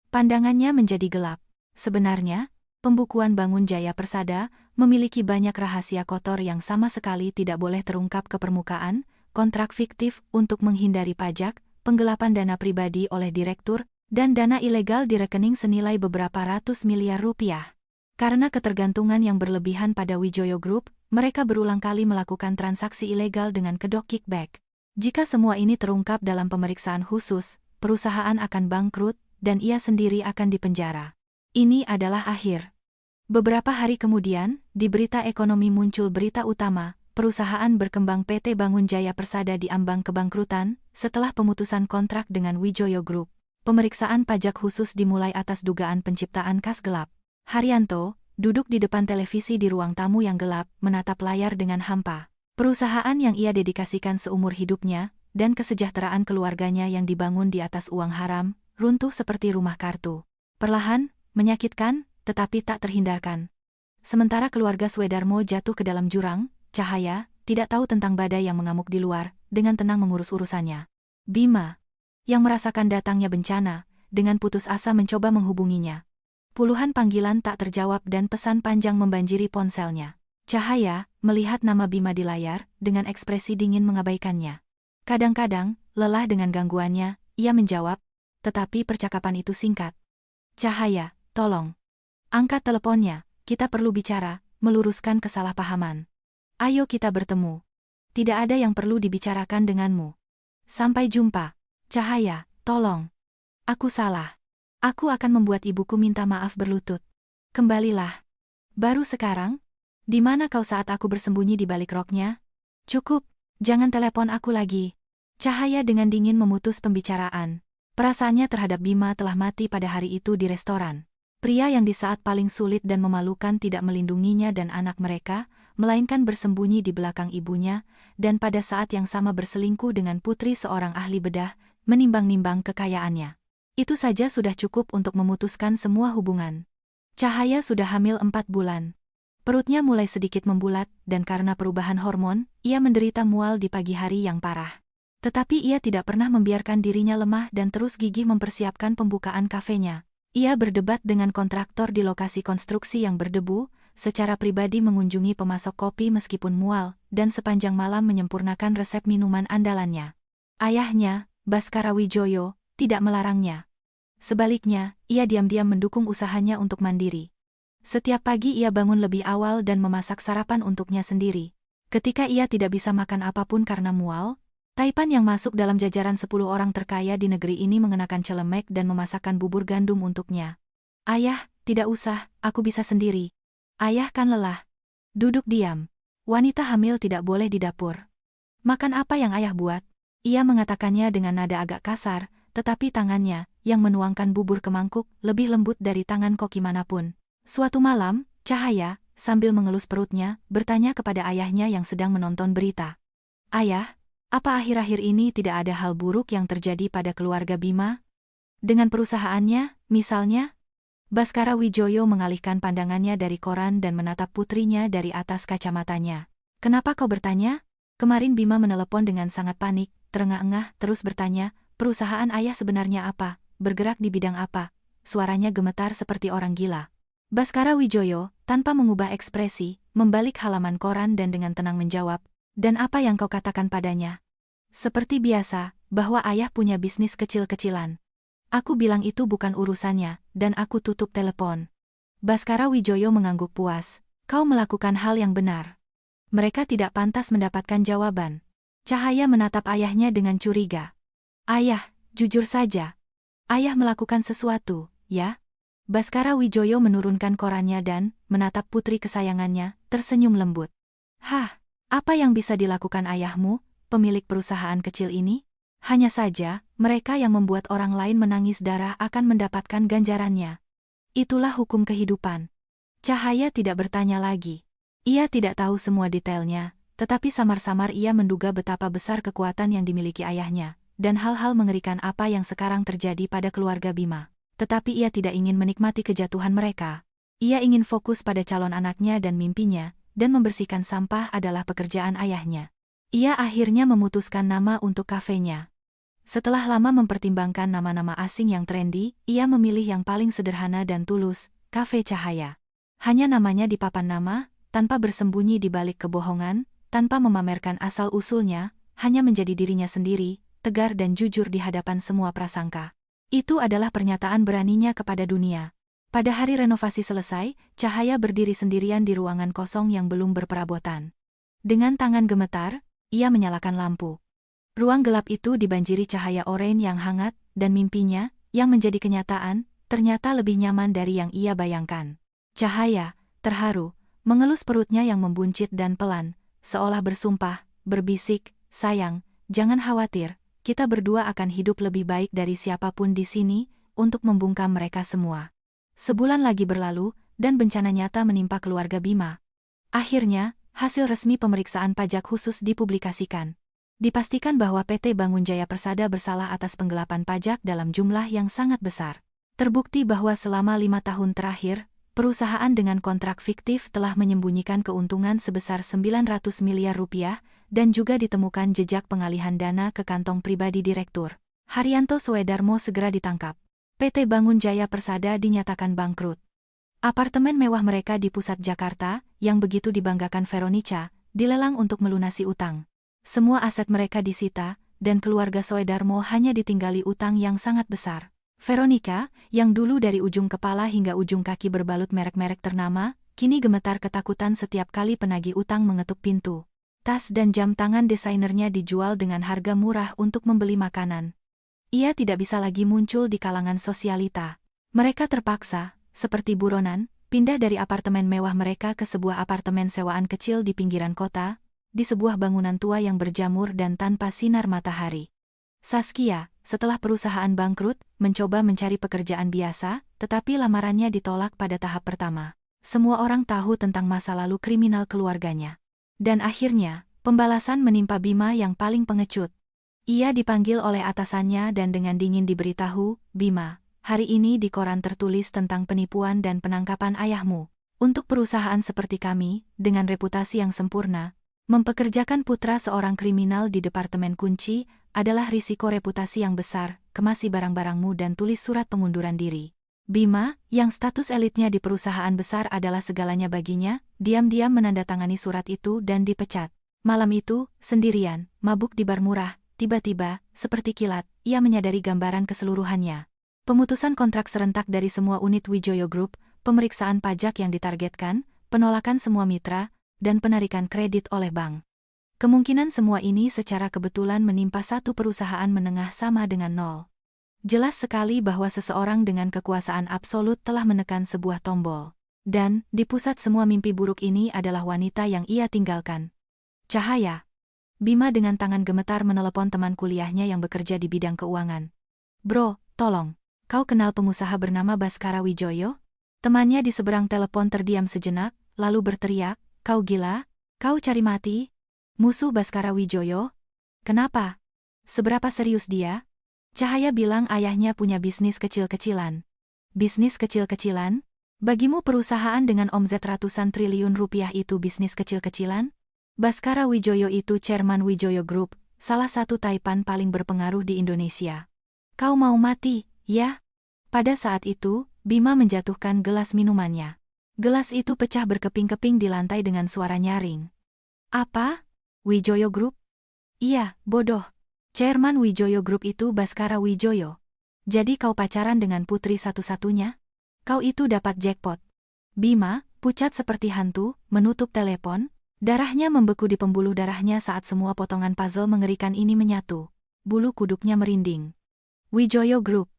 Pandangannya menjadi gelap. Sebenarnya, pembukuan Bangun Jaya Persada memiliki banyak rahasia kotor yang sama sekali tidak boleh terungkap ke permukaan, kontrak fiktif untuk menghindari pajak, penggelapan dana pribadi oleh direktur, dan dana ilegal di rekening senilai beberapa ratus miliar rupiah. Karena ketergantungan yang berlebihan pada Wijoyo Group, mereka berulang kali melakukan transaksi ilegal dengan kedok kickback. Jika semua ini terungkap dalam pemeriksaan khusus, perusahaan akan bangkrut, dan ia sendiri akan dipenjara. Ini adalah akhir. Beberapa hari kemudian, di berita ekonomi muncul berita utama, perusahaan berkembang PT Bangun Jaya Persada diambang kebangkrutan, setelah pemutusan kontrak dengan Wijoyo Group. Pemeriksaan pajak khusus dimulai atas dugaan penciptaan kas gelap. Haryanto, duduk di depan televisi di ruang tamu yang gelap, menatap layar dengan hampa. Perusahaan yang ia dedikasikan seumur hidupnya, dan kesejahteraan keluarganya yang dibangun di atas uang haram, runtuh seperti rumah kartu. Perlahan, menyakitkan, tetapi tak terhindarkan. Sementara keluarga Swedarmo jatuh ke dalam jurang, Cahaya, tidak tahu tentang badai yang mengamuk di luar, dengan tenang mengurus urusannya. Bima, yang merasakan datangnya bencana, dengan putus asa mencoba menghubunginya. Puluhan panggilan tak terjawab dan pesan panjang membanjiri ponselnya. Cahaya, melihat nama Bima di layar, dengan ekspresi dingin mengabaikannya. Kadang-kadang, lelah dengan gangguannya, ia menjawab, tetapi percakapan itu singkat. Cahaya, tolong. Angkat teleponnya, kita perlu bicara, meluruskan kesalahpahaman. Ayo kita bertemu. Tidak ada yang perlu dibicarakan denganmu. Sampai jumpa. Cahaya, tolong. Aku salah. Aku akan membuat ibuku minta maaf berlutut. Kembalilah. Baru sekarang? Di mana kau saat aku bersembunyi di balik roknya? Cukup, jangan telepon aku lagi. Cahaya dengan dingin memutus pembicaraan. Perasaannya terhadap Bima telah mati pada hari itu di restoran. Pria yang di saat paling sulit dan memalukan tidak melindunginya dan anak mereka, melainkan bersembunyi di belakang ibunya, dan pada saat yang sama berselingkuh dengan putri seorang ahli bedah, menimbang-nimbang kekayaannya. Itu saja sudah cukup untuk memutuskan semua hubungan. Cahaya sudah hamil 4 bulan. Perutnya mulai sedikit membulat, dan karena perubahan hormon, ia menderita mual di pagi hari yang parah. Tetapi ia tidak pernah membiarkan dirinya lemah dan terus gigih mempersiapkan pembukaan kafenya. Ia berdebat dengan kontraktor di lokasi konstruksi yang berdebu, secara pribadi mengunjungi pemasok kopi meskipun mual, dan sepanjang malam menyempurnakan resep minuman andalannya. Ayahnya, Baskara Wijoyo, tidak melarangnya. Sebaliknya, ia diam-diam mendukung usahanya untuk mandiri. Setiap pagi ia bangun lebih awal dan memasak sarapan untuknya sendiri. Ketika ia tidak bisa makan apapun karena mual, Taipan yang masuk dalam jajaran 10 orang terkaya di negeri ini mengenakan celemek dan memasakkan bubur gandum untuknya. Ayah, tidak usah, aku bisa sendiri. Ayah kan lelah. Duduk diam. Wanita hamil tidak boleh di dapur. Makan apa yang ayah buat? Ia mengatakannya dengan nada agak kasar, tetapi tangannya, yang menuangkan bubur ke mangkuk, lebih lembut dari tangan koki manapun. Suatu malam, Cahaya, sambil mengelus perutnya, bertanya kepada ayahnya yang sedang menonton berita. Ayah, apa akhir-akhir ini tidak ada hal buruk yang terjadi pada keluarga Bima? Dengan perusahaannya, misalnya? Baskara Wijoyo mengalihkan pandangannya dari koran dan menatap putrinya dari atas kacamatanya. Kenapa kau bertanya? Kemarin Bima menelepon dengan sangat panik, terengah-engah, terus bertanya, perusahaan ayah sebenarnya apa? Bergerak di bidang apa? Suaranya gemetar seperti orang gila. Baskara Wijoyo, tanpa mengubah ekspresi, membalik halaman koran dan dengan tenang menjawab, dan apa yang kau katakan padanya? Seperti biasa, bahwa ayah punya bisnis kecil-kecilan. Aku bilang itu bukan urusannya, dan aku tutup telepon. Baskara Wijoyo mengangguk puas. Kau melakukan hal yang benar. Mereka tidak pantas mendapatkan jawaban. Cahaya menatap ayahnya dengan curiga. Ayah, jujur saja. Ayah melakukan sesuatu, ya? Baskara Wijoyo menurunkan korannya dan, menatap putri kesayangannya, tersenyum lembut. Hah, apa yang bisa dilakukan ayahmu, pemilik perusahaan kecil ini? Hanya saja, mereka yang membuat orang lain menangis darah akan mendapatkan ganjarannya. Itulah hukum kehidupan. Cahaya tidak bertanya lagi. Ia tidak tahu semua detailnya, tetapi samar-samar ia menduga betapa besar kekuatan yang dimiliki ayahnya, dan hal-hal mengerikan apa yang sekarang terjadi pada keluarga Bima. Tetapi ia tidak ingin menikmati kejatuhan mereka. Ia ingin fokus pada calon anaknya dan mimpinya, dan membersihkan sampah adalah pekerjaan ayahnya. Ia akhirnya memutuskan nama untuk kafenya. Setelah lama mempertimbangkan nama-nama asing yang trendy, ia memilih yang paling sederhana dan tulus, Cafe Cahaya. Hanya namanya di papan nama, tanpa bersembunyi di balik kebohongan, tanpa memamerkan asal-usulnya, hanya menjadi dirinya sendiri, tegar dan jujur di hadapan semua prasangka. Itu adalah pernyataan beraninya kepada dunia. Pada hari renovasi selesai, Cahaya berdiri sendirian di ruangan kosong yang belum berperabotan. Dengan tangan gemetar, ia menyalakan lampu. Ruang gelap itu dibanjiri cahaya oranye yang hangat, dan mimpinya, yang menjadi kenyataan, ternyata lebih nyaman dari yang ia bayangkan. Cahaya, terharu, mengelus perutnya yang membuncit dan pelan, seolah bersumpah, berbisik, sayang, jangan khawatir, kita berdua akan hidup lebih baik dari siapapun di sini, untuk membungkam mereka semua. Sebulan lagi berlalu, dan bencana nyata menimpa keluarga Bima. Akhirnya, hasil resmi pemeriksaan pajak khusus dipublikasikan. Dipastikan bahwa PT Bangun Jaya Persada bersalah atas penggelapan pajak dalam jumlah yang sangat besar. Terbukti bahwa selama 5 tahun terakhir, perusahaan dengan kontrak fiktif telah menyembunyikan keuntungan sebesar 900 miliar rupiah, dan juga ditemukan jejak pengalihan dana ke kantong pribadi Direktur Haryanto Soedarmo segera ditangkap. PT Bangun Jaya Persada dinyatakan bangkrut. Apartemen mewah mereka di pusat Jakarta, yang begitu dibanggakan Veronica, dilelang untuk melunasi utang. Semua aset mereka disita, dan keluarga Soedarmo hanya ditinggali utang yang sangat besar. Veronica, yang dulu dari ujung kepala hingga ujung kaki berbalut merek-merek ternama, kini gemetar ketakutan setiap kali penagih utang mengetuk pintu. Tas dan jam tangan desainernya dijual dengan harga murah untuk membeli makanan. Ia tidak bisa lagi muncul di kalangan sosialita. Mereka terpaksa, seperti buronan, pindah dari apartemen mewah mereka ke sebuah apartemen sewaan kecil di pinggiran kota, di sebuah bangunan tua yang berjamur dan tanpa sinar matahari. Saskia, setelah perusahaan bangkrut, mencoba mencari pekerjaan biasa, tetapi lamarannya ditolak pada tahap pertama. Semua orang tahu tentang masa lalu kriminal keluarganya. Dan akhirnya, pembalasan menimpa Bima yang paling pengecut. Ia dipanggil oleh atasannya dan dengan dingin diberitahu, Bima, hari ini di koran tertulis tentang penipuan dan penangkapan ayahmu. Untuk perusahaan seperti kami, dengan reputasi yang sempurna, mempekerjakan putra seorang kriminal di departemen kunci adalah risiko reputasi yang besar, kemasi barang-barangmu dan tulis surat pengunduran diri. Bima, yang status elitnya di perusahaan besar adalah segalanya baginya, diam-diam menandatangani surat itu dan dipecat. Malam itu, sendirian, mabuk di bar murah, tiba-tiba, seperti kilat, ia menyadari gambaran keseluruhannya. Pemutusan kontrak serentak dari semua unit Wijoyo Group, pemeriksaan pajak yang ditargetkan, penolakan semua mitra, dan penarikan kredit oleh bank. Kemungkinan semua ini secara kebetulan menimpa satu perusahaan menengah sama dengan nol. Jelas sekali bahwa seseorang dengan kekuasaan absolut telah menekan sebuah tombol. Dan, di pusat semua mimpi buruk ini adalah wanita yang ia tinggalkan. Cahaya. Bima dengan tangan gemetar menelepon teman kuliahnya yang bekerja di bidang keuangan. Bro, tolong. Kau kenal pengusaha bernama Baskara Wijoyo? Temannya di seberang telepon terdiam sejenak, lalu berteriak, kau gila? Kau cari mati? Musuh Baskara Wijoyo? Kenapa? Seberapa serius dia? Cahaya bilang ayahnya punya bisnis kecil-kecilan. Bisnis kecil-kecilan? Bagimu perusahaan dengan omzet ratusan triliun rupiah itu bisnis kecil-kecilan? Baskara Wijoyo itu Chairman Wijoyo Group, salah satu taipan paling berpengaruh di Indonesia. Kau mau mati, ya? Pada saat itu, Bima menjatuhkan gelas minumannya. Gelas itu pecah berkeping-keping di lantai dengan suara nyaring. Apa? Wijoyo Group? Iya, bodoh. Chairman Wijoyo Group itu Baskara Wijoyo. Jadi kau pacaran dengan putri satu-satunya? Kau itu dapat jackpot. Bima, pucat seperti hantu, menutup telepon. Darahnya membeku di pembuluh darahnya saat semua potongan puzzle mengerikan ini menyatu. Bulu kuduknya merinding. Wijoyo Group.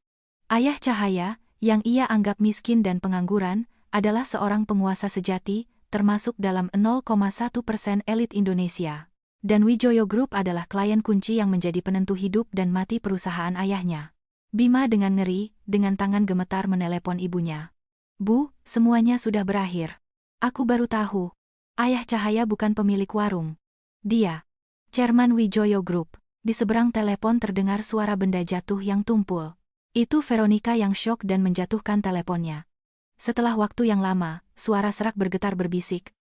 Ayah Cahaya, yang ia anggap miskin dan pengangguran, adalah seorang penguasa sejati, termasuk dalam 0,1% elit Indonesia. Dan Wijoyo Group adalah klien kunci yang menjadi penentu hidup dan mati perusahaan ayahnya. Bima dengan ngeri, dengan tangan gemetar menelepon ibunya. Bu, semuanya sudah berakhir. Aku baru tahu. Ayah Cahaya bukan pemilik warung. Dia, Chairman Wijoyo Group. Di seberang telepon terdengar suara benda jatuh yang tumpul. Itu Veronica yang syok dan menjatuhkan teleponnya. Setelah waktu yang lama, suara serak bergetar berbisik.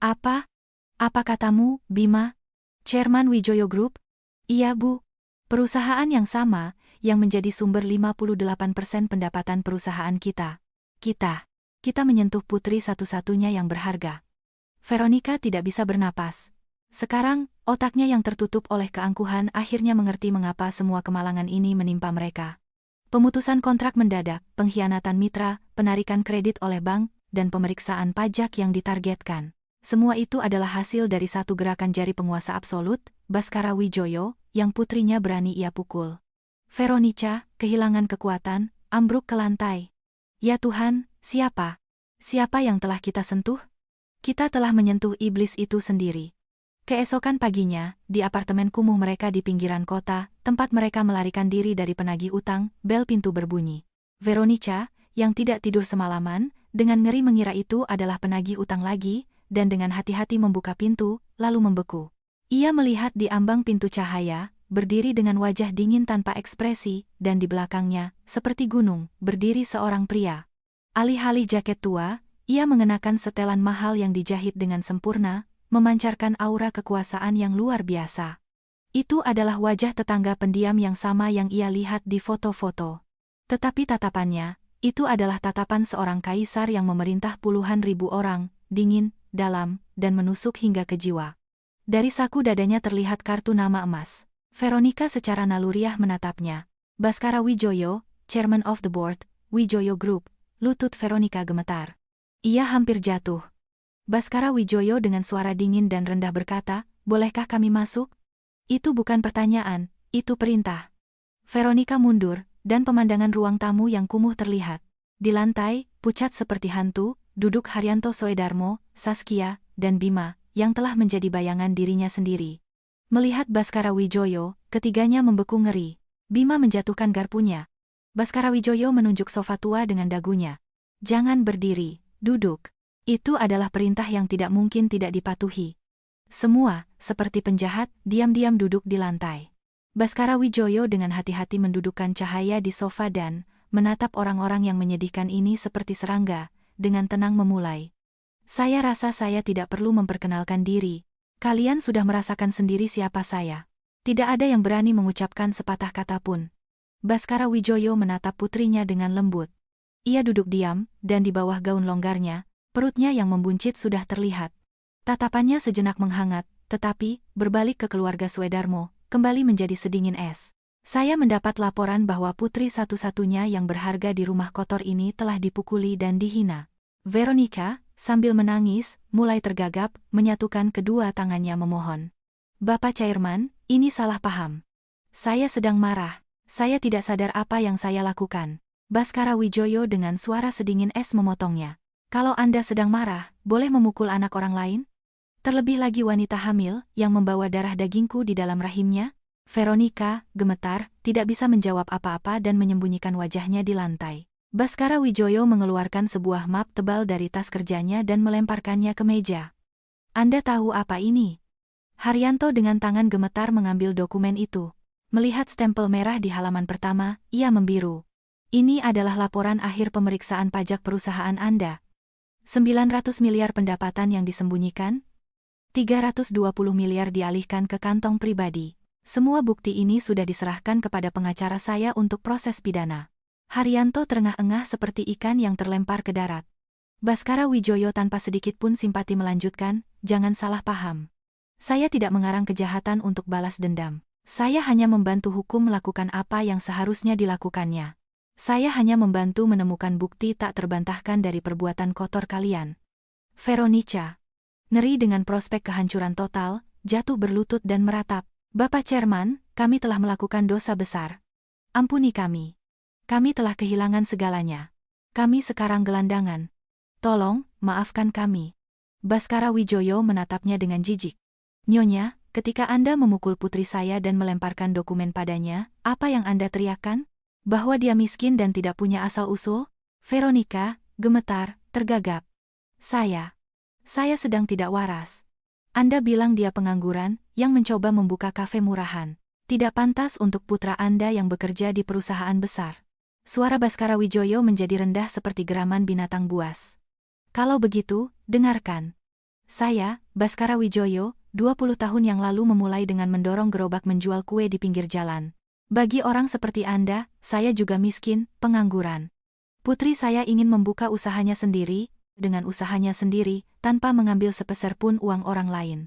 Apa? Apa katamu, Bima? Chairman Wijoyo Group? Iya, Bu. Perusahaan yang sama, yang menjadi sumber 58% pendapatan perusahaan kita. Kita menyentuh putri satu-satunya yang berharga. Veronica tidak bisa bernapas. Sekarang, otaknya yang tertutup oleh keangkuhan akhirnya mengerti mengapa semua kemalangan ini menimpa mereka. Pemutusan kontrak mendadak, pengkhianatan mitra, penarikan kredit oleh bank, dan pemeriksaan pajak yang ditargetkan. Semua itu adalah hasil dari satu gerakan jari penguasa absolut, Baskara Wijoyo, yang putrinya berani ia pukul. Veronica, kehilangan kekuatan, ambruk ke lantai. Ya Tuhan, siapa? Siapa yang telah kita sentuh? Kita telah menyentuh iblis itu sendiri. Keesokan paginya, di apartemen kumuh mereka di pinggiran kota, tempat mereka melarikan diri dari penagih utang, bel pintu berbunyi. Veronica, yang tidak tidur semalaman, dengan ngeri mengira itu adalah penagih utang lagi, dan dengan hati-hati membuka pintu, lalu membeku. Ia melihat di ambang pintu Cahaya, berdiri dengan wajah dingin tanpa ekspresi, dan di belakangnya, seperti gunung, berdiri seorang pria. Alih-alih jaket tua, ia mengenakan setelan mahal yang dijahit dengan sempurna, memancarkan aura kekuasaan yang luar biasa. Itu adalah wajah tetangga pendiam yang sama yang ia lihat di foto-foto. Tetapi tatapannya, itu adalah tatapan seorang kaisar yang memerintah puluhan ribu orang, dingin, dalam, dan menusuk hingga ke jiwa. Dari saku dadanya terlihat kartu nama emas. Veronica secara naluriah menatapnya. Baskara Wijoyo, Chairman of the Board, Wijoyo Group. Lutut Veronica gemetar. Ia hampir jatuh. Baskara Wijoyo dengan suara dingin dan rendah berkata, bolehkah kami masuk? Itu bukan pertanyaan, itu perintah. Veronica mundur, dan pemandangan ruang tamu yang kumuh terlihat. Di lantai, pucat seperti hantu, duduk Haryanto Soedarmo, Saskia, dan Bima, yang telah menjadi bayangan dirinya sendiri. Melihat Baskara Wijoyo, ketiganya membeku ngeri. Bima menjatuhkan garpunya. Baskara Wijoyo menunjuk sofa tua dengan dagunya. Jangan berdiri, duduk. Itu adalah perintah yang tidak mungkin tidak dipatuhi. Semua, seperti penjahat, diam-diam duduk di lantai. Baskara Wijoyo dengan hati-hati mendudukkan Cahaya di sofa dan menatap orang-orang yang menyedihkan ini seperti serangga, dengan tenang memulai. Saya rasa saya tidak perlu memperkenalkan diri. Kalian sudah merasakan sendiri siapa saya. Tidak ada yang berani mengucapkan sepatah kata pun. Baskara Wijoyo menatap putrinya dengan lembut. Ia duduk diam, dan di bawah gaun longgarnya, perutnya yang membuncit sudah terlihat. Tatapannya sejenak menghangat, tetapi, berbalik ke keluarga Soedarmo, kembali menjadi sedingin es. Saya mendapat laporan bahwa putri satu-satunya yang berharga di rumah kotor ini telah dipukuli dan dihina. Veronica, sambil menangis, mulai tergagap, menyatukan kedua tangannya memohon. Bapak Chairman, ini salah paham. Saya sedang marah. Saya tidak sadar apa yang saya lakukan. Baskara Wijoyo dengan suara sedingin es memotongnya. Kalau Anda sedang marah, boleh memukul anak orang lain? Terlebih lagi wanita hamil, yang membawa darah dagingku di dalam rahimnya? Veronica, gemetar, tidak bisa menjawab apa-apa dan menyembunyikan wajahnya di lantai. Baskara Wijoyo mengeluarkan sebuah map tebal dari tas kerjanya dan melemparkannya ke meja. Anda tahu apa ini? Haryanto dengan tangan gemetar mengambil dokumen itu. Melihat stempel merah di halaman pertama, ia membiru. Ini adalah laporan akhir pemeriksaan pajak perusahaan Anda. 900 miliar pendapatan yang disembunyikan, 320 miliar dialihkan ke kantong pribadi. Semua bukti ini sudah diserahkan kepada pengacara saya untuk proses pidana. Haryanto terengah-engah seperti ikan yang terlempar ke darat. Baskara Wijoyo tanpa sedikit pun simpati melanjutkan, jangan salah paham. Saya tidak mengarang kejahatan untuk balas dendam. Saya hanya membantu hukum melakukan apa yang seharusnya dilakukannya. Saya hanya membantu menemukan bukti tak terbantahkan dari perbuatan kotor kalian. Veronica, ngeri dengan prospek kehancuran total, jatuh berlutut dan meratap. Bapak Chairman, kami telah melakukan dosa besar. Ampuni kami. Kami telah kehilangan segalanya. Kami sekarang gelandangan. Tolong, maafkan kami. Baskara Wijoyo menatapnya dengan jijik. Nyonya, ketika Anda memukul putri saya dan melemparkan dokumen padanya, apa yang Anda teriakkan? Bahwa dia miskin dan tidak punya asal-usul? Veronica, gemetar, tergagap. Saya sedang tidak waras. Anda bilang dia pengangguran, yang mencoba membuka kafe murahan. Tidak pantas untuk putra Anda yang bekerja di perusahaan besar. Suara Baskara Wijoyo menjadi rendah seperti geraman binatang buas. Kalau begitu, dengarkan. Saya, Baskara Wijoyo, 20 tahun yang lalu memulai dengan mendorong gerobak menjual kue di pinggir jalan. Bagi orang seperti Anda, saya juga miskin, pengangguran. Putri saya ingin membuka usahanya sendiri, dengan usahanya sendiri, tanpa mengambil sepeser pun uang orang lain.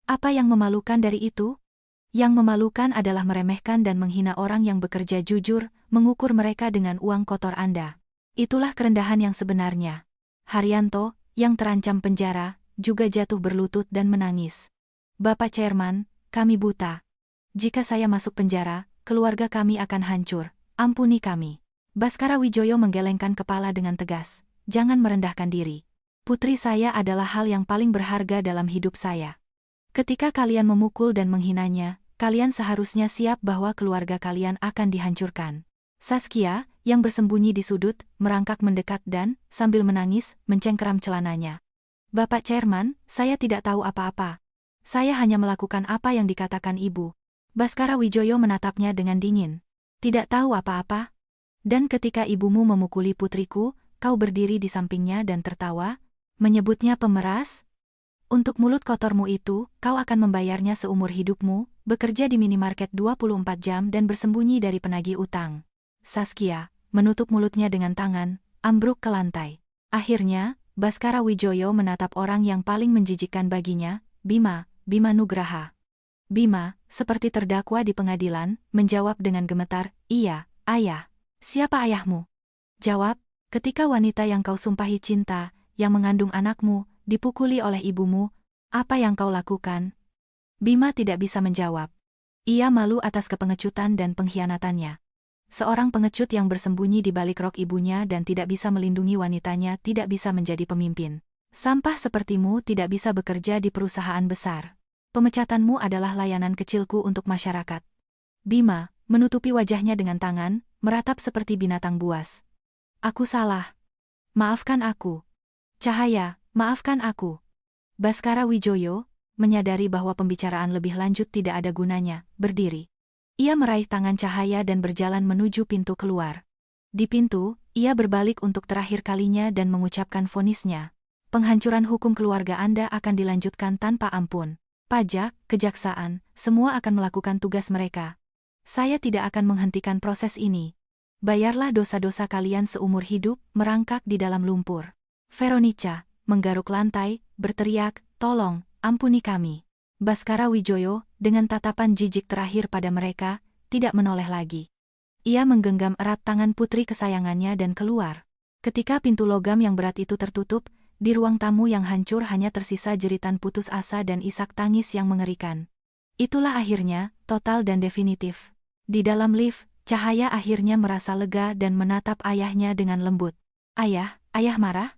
Apa yang memalukan dari itu? Yang memalukan adalah meremehkan dan menghina orang yang bekerja jujur, mengukur mereka dengan uang kotor Anda. Itulah kerendahan yang sebenarnya. Haryanto, yang terancam penjara, juga jatuh berlutut dan menangis. Bapak Chairman, kami buta. Jika saya masuk penjara, keluarga kami akan hancur. Ampuni kami. Baskara Wijoyo menggelengkan kepala dengan tegas. Jangan merendahkan diri. Putri saya adalah hal yang paling berharga dalam hidup saya. Ketika kalian memukul dan menghinanya, kalian seharusnya siap bahwa keluarga kalian akan dihancurkan. Saskia, yang bersembunyi di sudut, merangkak mendekat dan, sambil menangis, mencengkeram celananya. Bapak Chairman, saya tidak tahu apa-apa. Saya hanya melakukan apa yang dikatakan ibu. Baskara Wijoyo menatapnya dengan dingin. Tidak tahu apa-apa? Dan ketika ibumu memukuli putriku, kau berdiri di sampingnya dan tertawa, menyebutnya pemeras? Untuk mulut kotormu itu, kau akan membayarnya seumur hidupmu, bekerja di minimarket 24 jam dan bersembunyi dari penagih utang. Saskia, menutup mulutnya dengan tangan, ambruk ke lantai. Akhirnya, Baskara Wijoyo menatap orang yang paling menjijikkan baginya, Bima Nugraha. Bima, seperti terdakwa di pengadilan, menjawab dengan gemetar, iya, ayah. Siapa ayahmu? Jawab. Ketika wanita yang kau sumpahi cinta, yang mengandung anakmu, dipukuli oleh ibumu, apa yang kau lakukan? Bima tidak bisa menjawab. Ia malu atas kepengecutan dan pengkhianatannya. Seorang pengecut yang bersembunyi di balik rok ibunya dan tidak bisa melindungi wanitanya tidak bisa menjadi pemimpin. Sampah sepertimu tidak bisa bekerja di perusahaan besar. Pemecatanmu adalah layanan kecilku untuk masyarakat. Bima, menutupi wajahnya dengan tangan, meratap seperti binatang buas. Aku salah. Maafkan aku. Cahaya, maafkan aku. Baskara Wijoyo, menyadari bahwa pembicaraan lebih lanjut tidak ada gunanya, berdiri. Ia meraih tangan Cahaya dan berjalan menuju pintu keluar. Di pintu, ia berbalik untuk terakhir kalinya dan mengucapkan vonisnya. Penghancuran hukum keluarga Anda akan dilanjutkan tanpa ampun. Pajak, kejaksaan, semua akan melakukan tugas mereka. Saya tidak akan menghentikan proses ini. Bayarlah dosa-dosa kalian seumur hidup, merangkak di dalam lumpur. Veronica, menggaruk lantai, berteriak, tolong, ampuni kami. Baskara Wijoyo, dengan tatapan jijik terakhir pada mereka, tidak menoleh lagi. Ia menggenggam erat tangan putri kesayangannya dan keluar. Ketika pintu logam yang berat itu tertutup, di ruang tamu yang hancur hanya tersisa jeritan putus asa dan isak tangis yang mengerikan. Itulah akhirnya, total dan definitif. Di dalam lift, Cahaya akhirnya merasa lega dan menatap ayahnya dengan lembut. Ayah marah?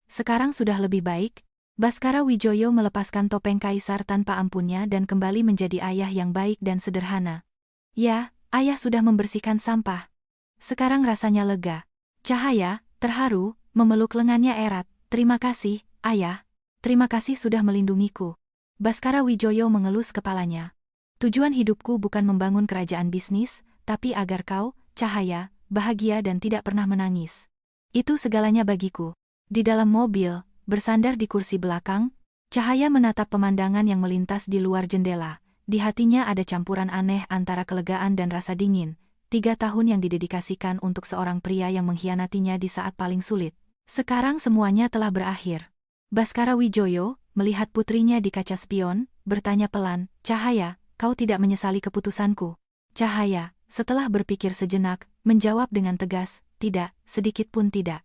Sekarang sudah lebih baik? Baskara Wijoyo melepaskan topeng kaisar tanpa ampunnya dan kembali menjadi ayah yang baik dan sederhana. Ya, ayah sudah membersihkan sampah. Sekarang rasanya lega. Cahaya, terharu, memeluk lengannya erat. Terima kasih, ayah. Terima kasih sudah melindungiku. Baskara Wijoyo mengelus kepalanya. Tujuan hidupku bukan membangun kerajaan bisnis, tapi agar kau, Cahaya, bahagia dan tidak pernah menangis. Itu segalanya bagiku. Di dalam mobil, bersandar di kursi belakang, Cahaya menatap pemandangan yang melintas di luar jendela. Di hatinya ada campuran aneh antara kelegaan dan rasa dingin. 3 tahun yang didedikasikan untuk seorang pria yang mengkhianatinya di saat paling sulit. Sekarang semuanya telah berakhir. Baskara Wijoyo melihat putrinya di kaca spion, bertanya pelan, Cahaya, kau tidak menyesali keputusanku? Cahaya, setelah berpikir sejenak, menjawab dengan tegas, tidak, sedikit pun tidak.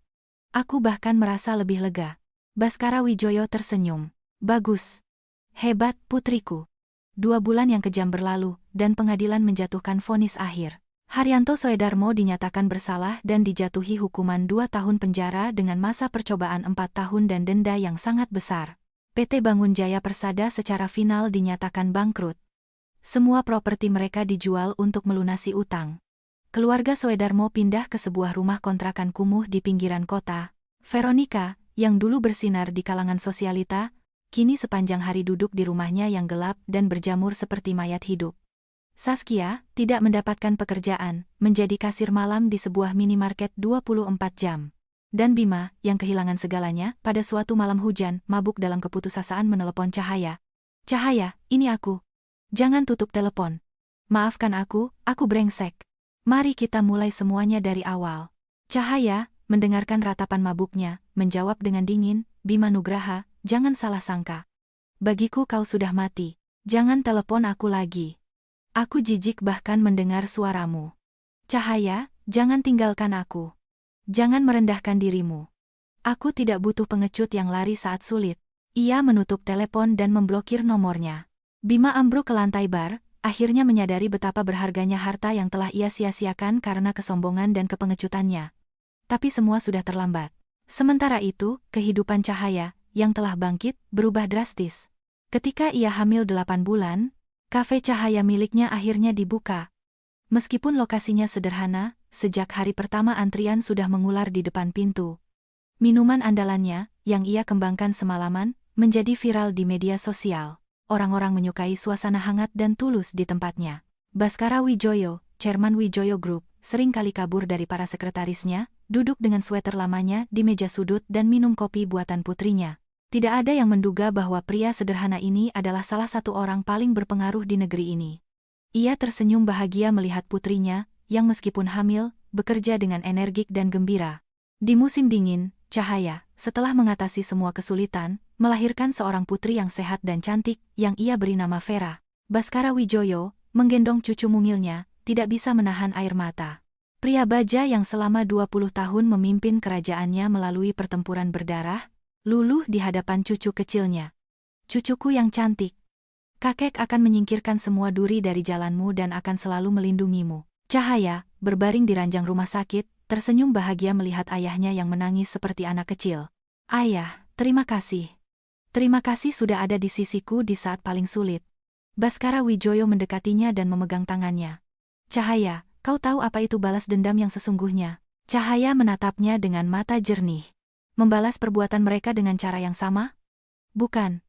Aku bahkan merasa lebih lega. Baskara Wijoyo tersenyum. Bagus. Hebat, putriku. 2 bulan yang kejam berlalu, dan pengadilan menjatuhkan vonis akhir. Haryanto Soedarmo dinyatakan bersalah dan dijatuhi hukuman 2 tahun penjara dengan masa percobaan 4 tahun dan denda yang sangat besar. PT Bangun Jaya Persada secara final dinyatakan bangkrut. Semua properti mereka dijual untuk melunasi utang. Keluarga Soedarmo pindah ke sebuah rumah kontrakan kumuh di pinggiran kota. Veronica, yang dulu bersinar di kalangan sosialita, kini sepanjang hari duduk di rumahnya yang gelap dan berjamur seperti mayat hidup. Saskia tidak mendapatkan pekerjaan, menjadi kasir malam di sebuah minimarket 24 jam. Dan Bima, yang kehilangan segalanya, pada suatu malam hujan, mabuk dalam keputusasaan menelepon Cahaya. Cahaya, ini aku. Jangan tutup telepon. Maafkan aku brengsek. Mari kita mulai semuanya dari awal. Cahaya, mendengarkan ratapan mabuknya, menjawab dengan dingin, Bima Nugraha, jangan salah sangka. Bagiku kau sudah mati. Jangan telepon aku lagi. Aku jijik bahkan mendengar suaramu. Cahaya, jangan tinggalkan aku. Jangan merendahkan dirimu. Aku tidak butuh pengecut yang lari saat sulit. Ia menutup telepon dan memblokir nomornya. Bima ambruk ke lantai bar, akhirnya menyadari betapa berharganya harta yang telah ia sia-siakan karena kesombongan dan kepengecutannya. Tapi semua sudah terlambat. Sementara itu, kehidupan Cahaya, yang telah bangkit, berubah drastis. Ketika ia hamil 8 bulan, kafe Cahaya miliknya akhirnya dibuka. Meskipun lokasinya sederhana, sejak hari pertama antrian sudah mengular di depan pintu. Minuman andalannya, yang ia kembangkan semalaman, menjadi viral di media sosial. Orang-orang menyukai suasana hangat dan tulus di tempatnya. Baskara Wijoyo, Chairman Wijoyo Group, sering kali kabur dari para sekretarisnya, duduk dengan sweater lamanya di meja sudut dan minum kopi buatan putrinya. Tidak ada yang menduga bahwa pria sederhana ini adalah salah satu orang paling berpengaruh di negeri ini. Ia tersenyum bahagia melihat putrinya, yang meskipun hamil, bekerja dengan energik dan gembira. Di musim dingin, Cahaya, setelah mengatasi semua kesulitan, melahirkan seorang putri yang sehat dan cantik, yang ia beri nama Vera. Baskara Wijoyo, menggendong cucu mungilnya, tidak bisa menahan air mata. Pria baja yang selama 20 tahun memimpin kerajaannya melalui pertempuran berdarah, luluh di hadapan cucu kecilnya. Cucuku yang cantik. Kakek akan menyingkirkan semua duri dari jalanmu dan akan selalu melindungimu. Cahaya, berbaring di ranjang rumah sakit, tersenyum bahagia melihat ayahnya yang menangis seperti anak kecil. Ayah, terima kasih. Terima kasih sudah ada di sisiku di saat paling sulit. Baskara Wijoyo mendekatinya dan memegang tangannya. Cahaya, kau tahu apa itu balas dendam yang sesungguhnya? Cahaya menatapnya dengan mata jernih. Membalas perbuatan mereka dengan cara yang sama? Bukan.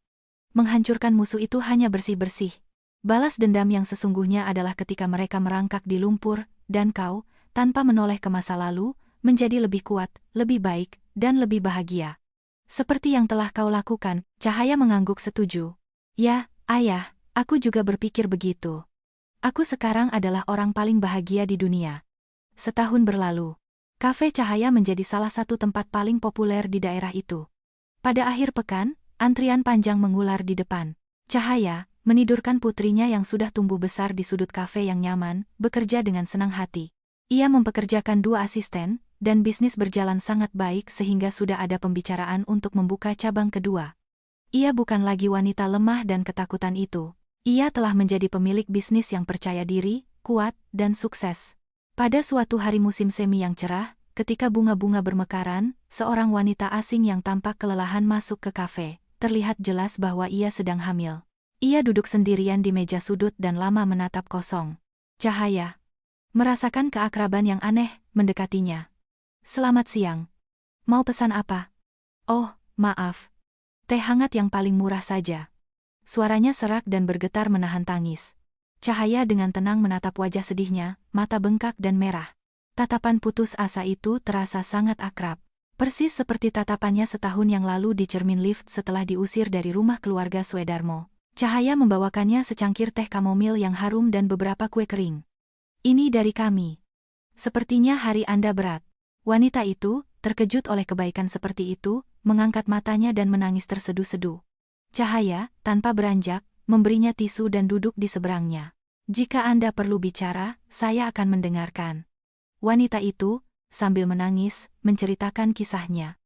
Menghancurkan musuh itu hanya bersih-bersih. Balas dendam yang sesungguhnya adalah ketika mereka merangkak di lumpur, dan kau, tanpa menoleh ke masa lalu, menjadi lebih kuat, lebih baik, dan lebih bahagia. Seperti yang telah kau lakukan, Cahaya mengangguk setuju. Ya, ayah, aku juga berpikir begitu. Aku sekarang adalah orang paling bahagia di dunia. Setahun berlalu, kafe Cahaya menjadi salah satu tempat paling populer di daerah itu. Pada akhir pekan, antrian panjang mengular di depan. Cahaya, menidurkan putrinya yang sudah tumbuh besar di sudut kafe yang nyaman, bekerja dengan senang hati. Ia mempekerjakan 2 asisten, dan bisnis berjalan sangat baik sehingga sudah ada pembicaraan untuk membuka cabang kedua. Ia bukan lagi wanita lemah dan ketakutan itu. Ia telah menjadi pemilik bisnis yang percaya diri, kuat, dan sukses. Pada suatu hari musim semi yang cerah, ketika bunga-bunga bermekaran, seorang wanita asing yang tampak kelelahan masuk ke kafe. Terlihat jelas bahwa ia sedang hamil. Ia duduk sendirian di meja sudut dan lama menatap kosong. Cahaya, merasakan keakraban yang aneh, mendekatinya. Selamat siang. Mau pesan apa? Oh, maaf. Teh hangat yang paling murah saja. suaranya serak dan bergetar menahan tangis. Cahaya dengan tenang menatap wajah sedihnya, mata bengkak dan merah. Tatapan putus asa itu terasa sangat akrab. Persis seperti tatapannya setahun yang lalu di cermin lift setelah diusir dari rumah keluarga Swedarmo. Cahaya membawakannya secangkir teh kamomil yang harum dan beberapa kue kering. Ini dari kami. Sepertinya hari Anda berat. Wanita itu, terkejut oleh kebaikan seperti itu, mengangkat matanya dan menangis terseduh-seduh. Cahaya, tanpa beranjak, memberinya tisu dan duduk di seberangnya. Jika Anda perlu bicara, saya akan mendengarkan. Wanita itu, sambil menangis, menceritakan kisahnya.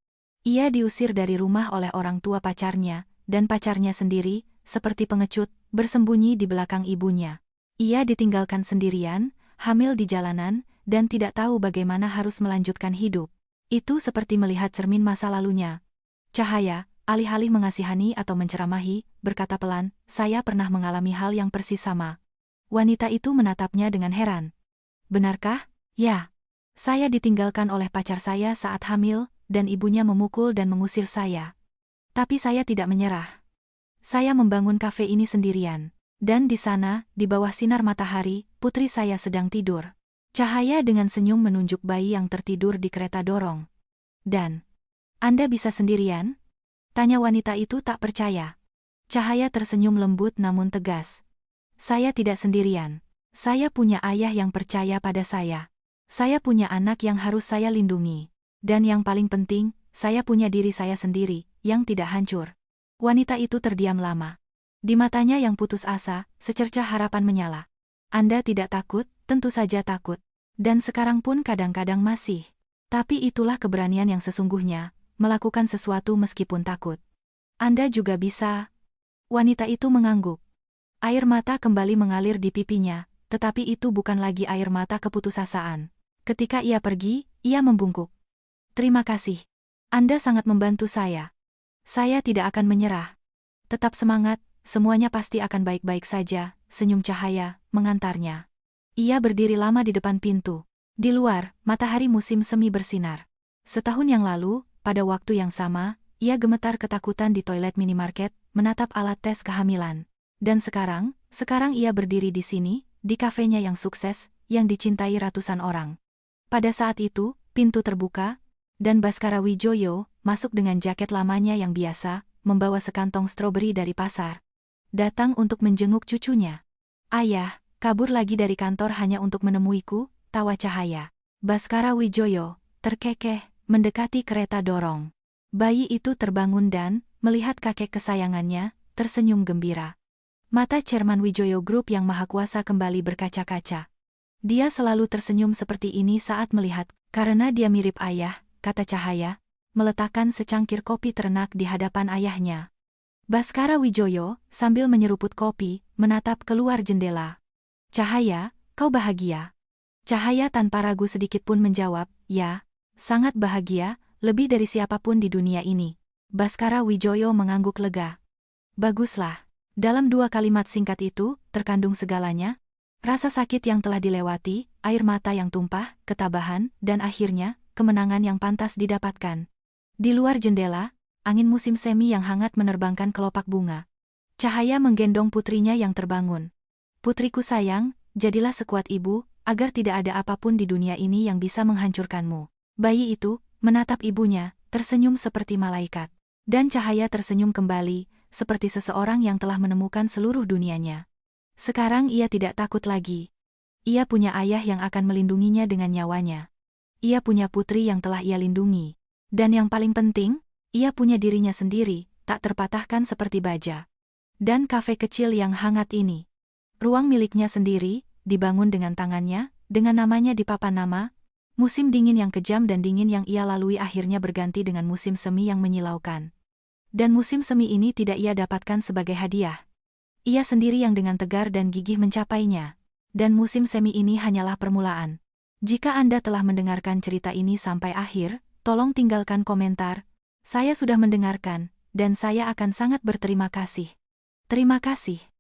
Ia diusir dari rumah oleh orang tua pacarnya, dan pacarnya sendiri, seperti pengecut, bersembunyi di belakang ibunya. Ia ditinggalkan sendirian, hamil di jalanan, dan tidak tahu bagaimana harus melanjutkan hidup. Itu seperti melihat cermin masa lalunya. Cahaya, alih-alih mengasihani atau menceramahi, berkata pelan, "Saya pernah mengalami hal yang persis sama." Wanita itu menatapnya dengan heran. "Benarkah?" "Ya. Saya ditinggalkan oleh pacar saya saat hamil, dan ibunya memukul dan mengusir saya. Tapi saya tidak menyerah. Saya membangun kafe ini sendirian. Dan di sana, di bawah sinar matahari, putri saya sedang tidur." Cahaya dengan senyum menunjuk bayi yang tertidur di kereta dorong. "Dan, Anda bisa sendirian?" tanya wanita itu tak percaya. Cahaya tersenyum lembut namun tegas. "Saya tidak sendirian. Saya punya ayah yang percaya pada saya. Saya punya anak yang harus saya lindungi. Dan yang paling penting, saya punya diri saya sendiri, yang tidak hancur." Wanita itu terdiam lama. Di matanya yang putus asa, secercah harapan menyala. "Anda tidak takut?" "Tentu saja takut. Dan sekarang pun kadang-kadang masih. Tapi itulah keberanian yang sesungguhnya, melakukan sesuatu meskipun takut. Anda juga bisa." Wanita itu mengangguk. Air mata kembali mengalir di pipinya, tetapi itu bukan lagi air mata keputusasaan. Ketika ia pergi, ia membungkuk. "Terima kasih. Anda sangat membantu saya. Saya tidak akan menyerah. Tetap semangat, semuanya pasti akan baik-baik saja." Senyum Cahaya mengantarnya. Ia berdiri lama di depan pintu. Di luar, matahari musim semi bersinar. Setahun yang lalu, pada waktu yang sama, ia gemetar ketakutan di toilet minimarket, menatap alat tes kehamilan. Dan sekarang ia berdiri di sini, di kafenya yang sukses, yang dicintai ratusan orang. Pada saat itu, pintu terbuka, dan Baskara Wijoyo masuk dengan jaket lamanya yang biasa, membawa sekantong stroberi dari pasar. Datang untuk menjenguk cucunya. "Ayah, kabur lagi dari kantor hanya untuk menemuiku?" tawa Cahaya. Baskara Wijoyo terkekeh, mendekati kereta dorong. Bayi itu terbangun dan, melihat kakek kesayangannya, tersenyum gembira. Mata Chairman Wijoyo Group yang maha kuasa kembali berkaca-kaca. "Dia selalu tersenyum seperti ini saat melihat, karena dia mirip ayah," kata Cahaya, meletakkan secangkir kopi ternak di hadapan ayahnya. Baskara Wijoyo, sambil menyeruput kopi, menatap keluar jendela. "Cahaya, kau bahagia?" Cahaya tanpa ragu sedikit pun menjawab, "Ya, sangat bahagia, lebih dari siapapun di dunia ini." Baskara Wijoyo mengangguk lega. "Baguslah." Dalam dua kalimat singkat itu, terkandung segalanya. Rasa sakit yang telah dilewati, air mata yang tumpah, ketabahan, dan akhirnya, kemenangan yang pantas didapatkan. Di luar jendela, angin musim semi yang hangat menerbangkan kelopak bunga. Cahaya menggendong putrinya yang terbangun. "Putriku sayang, jadilah sekuat ibu, agar tidak ada apapun di dunia ini yang bisa menghancurkanmu." Bayi itu, menatap ibunya, tersenyum seperti malaikat. Dan Cahaya tersenyum kembali, seperti seseorang yang telah menemukan seluruh dunianya. Sekarang ia tidak takut lagi. Ia punya ayah yang akan melindunginya dengan nyawanya. Ia punya putri yang telah ia lindungi. Dan yang paling penting, ia punya dirinya sendiri, tak terpatahkan seperti baja. Dan kafe kecil yang hangat ini. Ruang miliknya sendiri, dibangun dengan tangannya, dengan namanya di papan nama. Musim dingin yang kejam dan dingin yang ia lalui akhirnya berganti dengan musim semi yang menyilaukan. Dan musim semi ini tidak ia dapatkan sebagai hadiah. Ia sendiri yang dengan tegar dan gigih mencapainya. Dan musim semi ini hanyalah permulaan. Jika Anda telah mendengarkan cerita ini sampai akhir, tolong tinggalkan komentar. Saya sudah mendengarkan, dan saya akan sangat berterima kasih. Terima kasih.